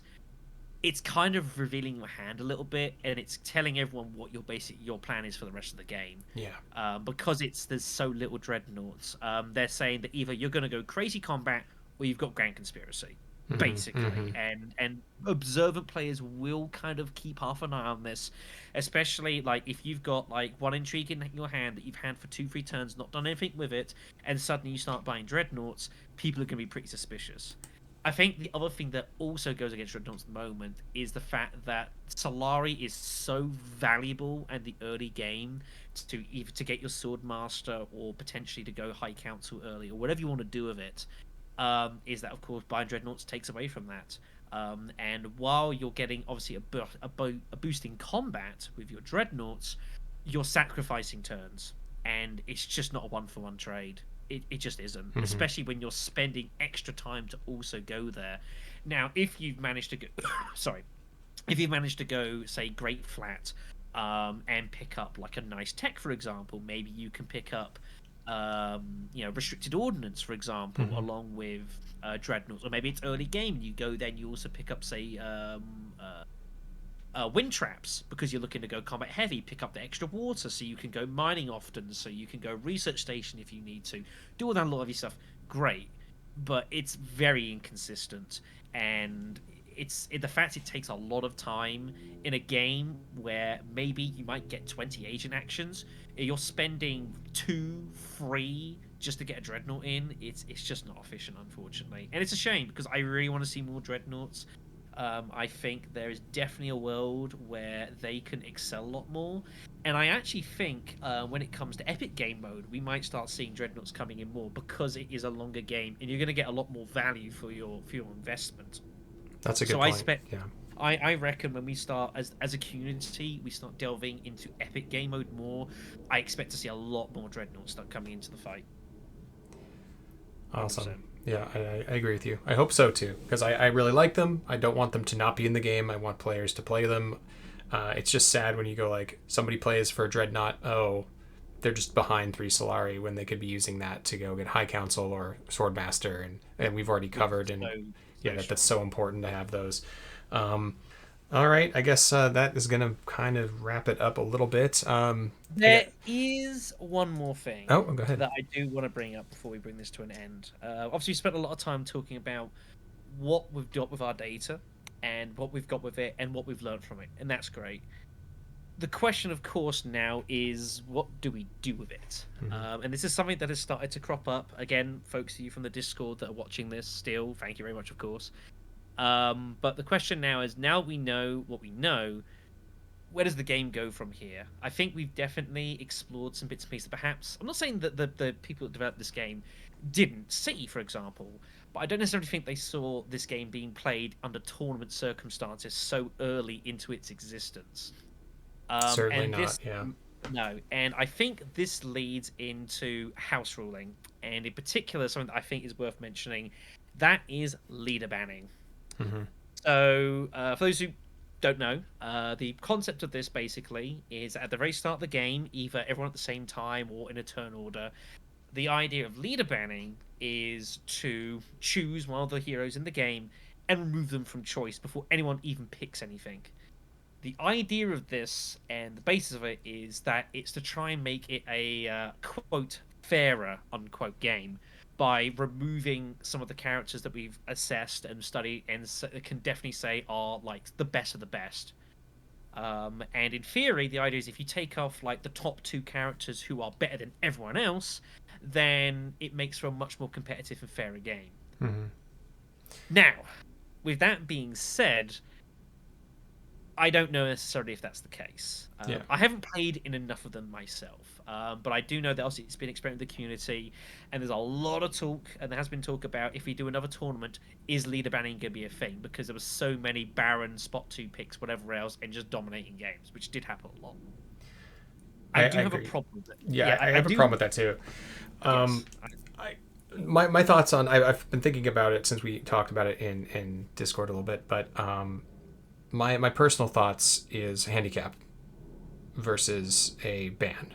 it's kind of revealing your hand a little bit, and it's telling everyone what your plan is for the rest of the game. Yeah. Because there's so little Dreadnoughts, they're saying that either you're going to go crazy combat or you've got Grand Conspiracy, basically. And observant players will kind of keep half an eye on this, especially like if you've got like one intrigue in your hand that you've had for 2-3 turns, not done anything with it, and suddenly you start buying Dreadnoughts, people are going to be pretty suspicious. I think the other thing that also goes against Dreadnoughts at the moment is the fact that Solari is so valuable in the early game to either to get your Swordmaster or potentially to go High Council early or whatever you want to do with it. Is that of course buying Dreadnoughts takes away from that. And while you're getting obviously a boost in combat with your Dreadnoughts, you're sacrificing turns, and it's just not a 1-for-1 trade. It just isn't, especially when you're spending extra time to also go there. Now, if you've managed to go, if you've managed to go, say, Great Flat, and pick up like a nice tech, for example, maybe you can pick up, restricted ordnance, for example, along with Dreadnoughts, or maybe it's early game. You go then, you also pick up, say, wind traps because you're looking to go combat heavy, pick up the extra water so you can go mining often, so you can go research station if you need to do all that lot of your stuff. Great, but it's very inconsistent, and the fact it takes a lot of time in a game where maybe you might get 20 agent actions, you're spending 2-3 just to get a Dreadnought in. It's just not efficient, unfortunately, and it's a shame because I really want to see more Dreadnoughts. I think there is definitely a world where they can excel a lot more. And I actually think when it comes to Epic Game Mode, we might start seeing Dreadnoughts coming in more because it is a longer game and you're going to get a lot more value for your investment. That's a good point. I reckon when we start, as a community, we start delving into Epic Game Mode more, I expect to see a lot more Dreadnoughts start coming into the fight. Awesome. 100%. Yeah, I agree with you. I hope so too, because I really like them. I don't want them to not be in the game. I want players to play them. It's just sad when you go like somebody plays for a Dreadnought. Oh, they're just behind 3 Solari when they could be using that to go get High Council or Swordmaster, and we've already covered. And that's so important to have those. All right, I guess that is going to kind of wrap it up a little bit. There is one more thing go ahead. that I do want to bring up before we bring this to an end. Obviously, we spent a lot of time talking about what we've got with our data and what we've got with it and what we've learned from it, and that's great. The question, of course, now is what do we do with it? And this is something that has started to crop up. Again, folks of you from the Discord that are watching this still, thank you very much, of course. But the question now is, now we know what we know, where does the game go from here? I think we've definitely explored some bits and pieces. Perhaps, I'm not saying that the people that developed this game didn't see, for example, but I don't necessarily think they saw this game being played under tournament circumstances so early into its existence. Certainly not, yeah. No, and I think this leads into house ruling, and in particular, something that I think is worth mentioning, that is leader banning. So, for those who don't know, the concept of this basically is at the very start of the game, either everyone at the same time or in a turn order, the idea of leader banning is to choose one of the heroes in the game and remove them from choice before anyone even picks anything. The idea of this and the basis of it is that it's to try and make it a quote fairer unquote game, by removing some of the characters that we've assessed and studied and can definitely say are like the best of the best. And in theory, the idea is if you take off like the top two characters who are better than everyone else, then it makes for a much more competitive and fairer game. Mm-hmm. Now, with that being said, I don't know necessarily if that's the case. Yeah. I haven't played in enough of them myself, but I do know that obviously it's been experimented with the community, and there's a lot of talk, and there has been talk about if we do another tournament, is leader banning going to be a thing? Because there were so many Baron, Spot 2 picks, whatever else, and just dominating games, which did happen a lot. I do have agree. a problem with it. Yeah, I have a problem with that too. Yes. My thoughts on I've been thinking about it since we talked about it in Discord a little bit, but my personal thoughts is handicap versus a ban,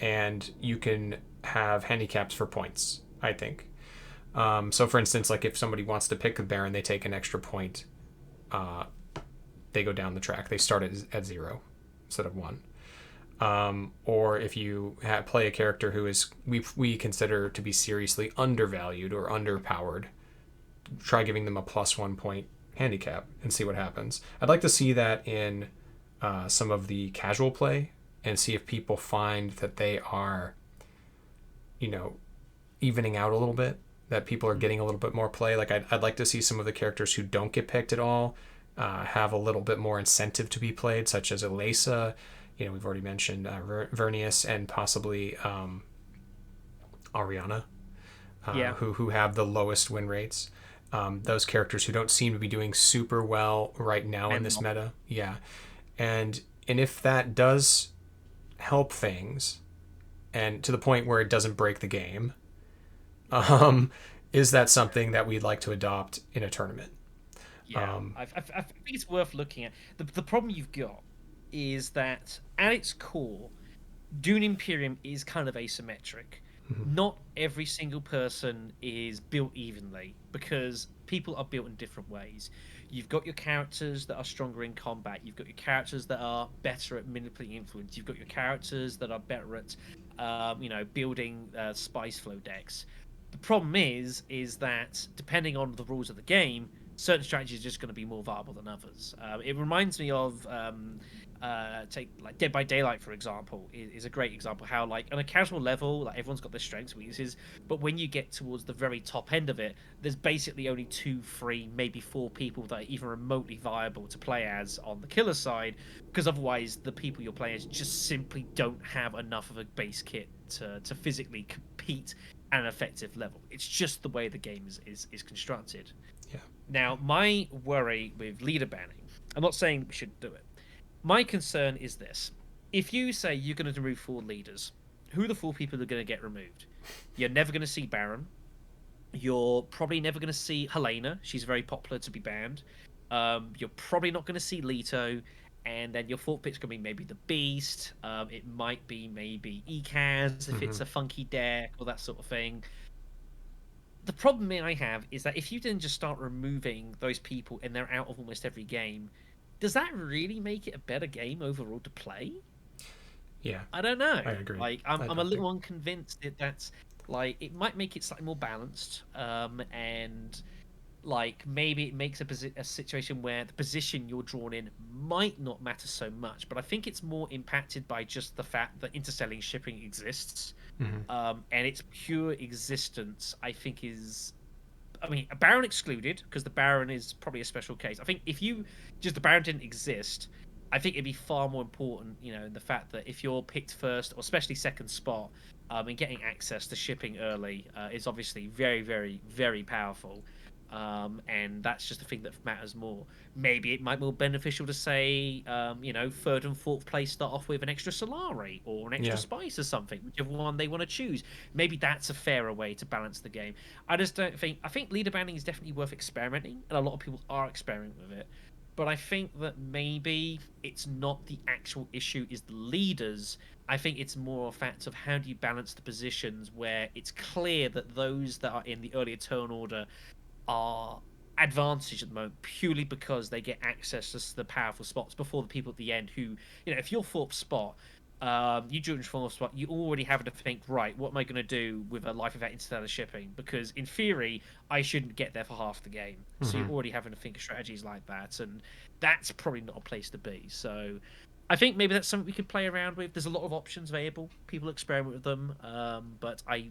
and you can have handicaps for points. I think. So, for instance, like if somebody wants to pick a Baron, they take an extra point. They go down the track. They start at 0 instead of 1. Or if you play a character who is we consider to be seriously undervalued or underpowered, try giving them a +1 point handicap and see what happens. I'd like to see that in some of the casual play and see if people find that they are, evening out a little bit, that people are getting a little bit more play. Like I'd like to see some of the characters who don't get picked at all have a little bit more incentive to be played, such as Elasa. We've already mentioned Vernius and possibly Ariana, who have the lowest win rates. Those characters who don't seem to be doing super well right now in this meta. Yeah. And if that does help things, and to the point where it doesn't break the game, is that something that we'd like to adopt in a tournament? Yeah, I think it's worth looking at. The problem you've got is that at its core, Dune Imperium is kind of asymmetric. Mm-hmm. Not every single person is built evenly because people are built in different ways. You've got your characters that are stronger in combat. You've got your characters that are better at manipulating influence. You've got your characters that are better at, building spice flow decks. The problem is that depending on the rules of the game, certain strategies are just going to be more viable than others. It reminds me of take like Dead by Daylight, for example, is a great example how like on a casual level, like everyone's got their strengths, weaknesses, but when you get towards the very top end of it, there's basically only 2, 3, maybe 4 people that are even remotely viable to play as on the killer side, because otherwise the people you're playing as just simply don't have enough of a base kit to physically compete at an effective level. It's just the way the game is constructed. Yeah. Now, my worry with leader banning, I'm not saying we should do it. My concern is this. If you say you're going to remove 4 leaders, who are the 4 people that are going to get removed? You're never going to see Baron. You're probably never going to see Helena. She's very popular to be banned. You're probably not going to see Leto. And then your 4th pick's going to be maybe the Beast. It might be maybe Ekaz if it's a funky deck or that sort of thing. The problem I have is that if you then just start removing those people and they're out of almost every game, does that really make it a better game overall to play? Yeah, I don't know. I agree. Like I'm a little unconvinced that that's like it might make it slightly more balanced, and like maybe it makes a situation where the position you're drawn in might not matter so much. But I think it's more impacted by just the fact that interselling shipping exists, and its pure existence. I think is. I mean, a Baron excluded, because the Baron is probably a special case. I think if the Baron didn't exist, I think it'd be far more important, the fact that if you're picked first, or especially second spot, and getting access to shipping early is obviously very, very, very powerful. And that's just the thing that matters more. Maybe it might be more beneficial to say, 3rd and 4th place start off with an extra Solari or an extra spice or something, whichever one they want to choose. Maybe that's a fairer way to balance the game. I think leader banning is definitely worth experimenting, and a lot of people are experimenting with it. But I think that maybe it's not the actual issue is the leaders. I think it's more a fact of how do you balance the positions where it's clear that those that are in the earlier turn order are advantaged at the moment purely because they get access to the powerful spots before the people at the end who, if you're 4th spot, you dual force swap, you already have to think, right, what am I going to do with a life event instead of shipping? Because in theory, I shouldn't get there for half the game. So you're already having to think of strategies like that, and that's probably not a place to be. So I think maybe that's something we could play around with. There's a lot of options available. People experiment with them, but I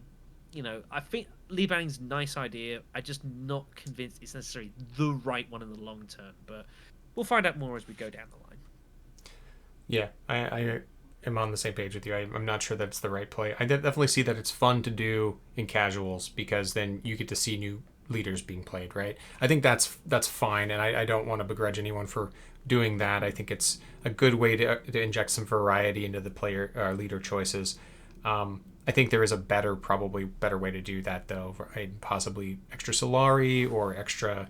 think Lee Banning's a nice idea. I'm just not convinced it's necessarily the right one in the long term, but we'll find out more as we go down the line. Yeah, I am on the same page with you. I'm not sure that's the right play. I definitely see that it's fun to do in casuals because then you get to see new leaders being played, right? I think that's fine, and I don't want to begrudge anyone for doing that. I think it's a good way to inject some variety into the player leader choices. I think there is probably better way to do that though, right? Possibly extra Solari or extra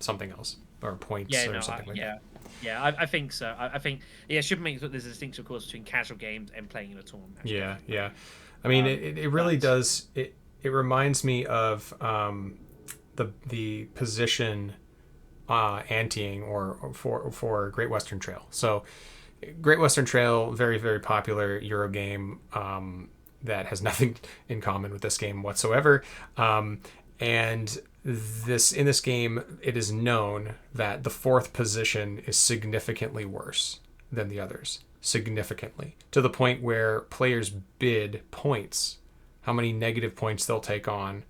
something else or points something like that. Yeah, I think so. I think it should make there's a distinction, of course, between casual games and playing in a tournament. Yeah. I mean, it really does. It reminds me of the position anteing or for Great Western Trail. So, Great Western Trail, very very popular Euro game that has nothing in common with this game whatsoever. And in this game, it is known that the fourth position is significantly worse than the others, significantly, to the point where players bid points, how many negative points they'll take on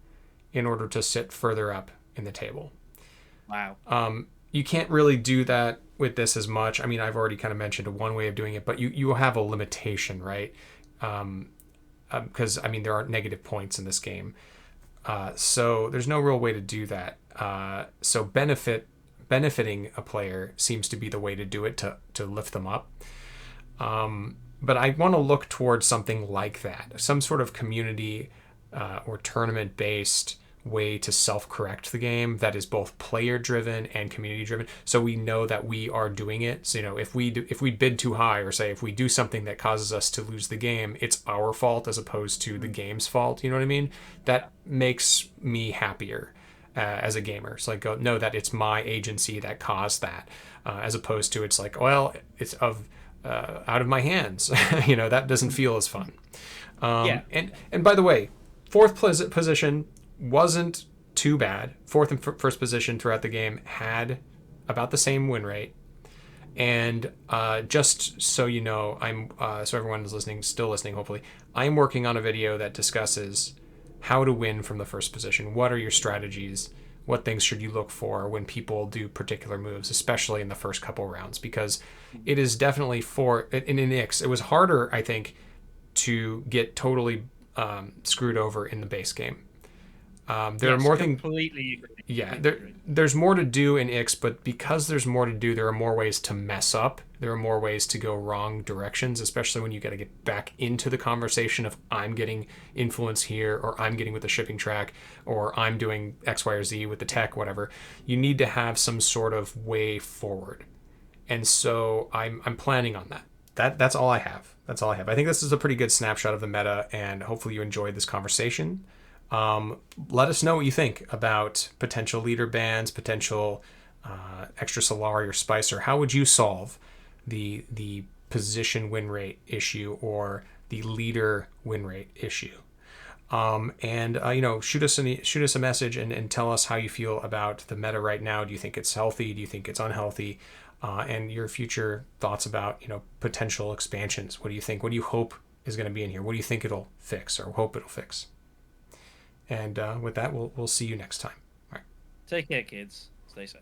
in order to sit further up in the table. Wow. You can't really do that with this as much. I mean, I've already kind of mentioned one way of doing it, but you have a limitation, right? Because I mean, there aren't negative points in this game. So there's no real way to do that. So benefiting a player seems to be the way to do it to lift them up. But I want to look towards something like that, some sort of community or tournament based way to self-correct the game that is both player driven and community driven, so we know that we are doing it. So if we bid too high, or say if we do something that causes us to lose the game, it's our fault as opposed to the game's fault. You know what I mean? That makes me happier as a gamer. It's like, no, that it's my agency that caused that, as opposed to it's like, well, it's out of my hands. That doesn't feel as fun. And by the way, fourth position wasn't too bad. Fourth and first position throughout the game had about the same win rate. And just so you know, so everyone is still listening, hopefully, I'm working on a video that discusses how to win from the first position. What are your strategies? What things should you look for when people do particular moves, especially in the first couple rounds? Because it is definitely in Ix, it was harder, I think, to get totally screwed over in the base game. There are more things. Completely agree. Yeah, there's more to do in Ix, but because there's more to do, there are more ways to mess up. There are more ways to go wrong directions, especially when you got to get back into the conversation of I'm getting influence here, or I'm getting with the shipping track, or I'm doing X, Y, or Z with the tech, whatever. You need to have some sort of way forward, and so I'm planning on that. That's all I have. I think this is a pretty good snapshot of the meta, and hopefully you enjoyed this conversation. Let us know what you think about potential leader bans, potential extra Solari or Spicer. How would you solve the position win rate issue or the leader win rate issue? Shoot us a message and tell us how you feel about the meta right now. Do you think it's healthy? Do you think it's unhealthy? And your future thoughts about potential expansions. What do you think? What do you hope is going to be in here? What do you think it'll fix or hope it'll fix? And with that, we'll see you next time. All right. Take care, kids. Stay safe.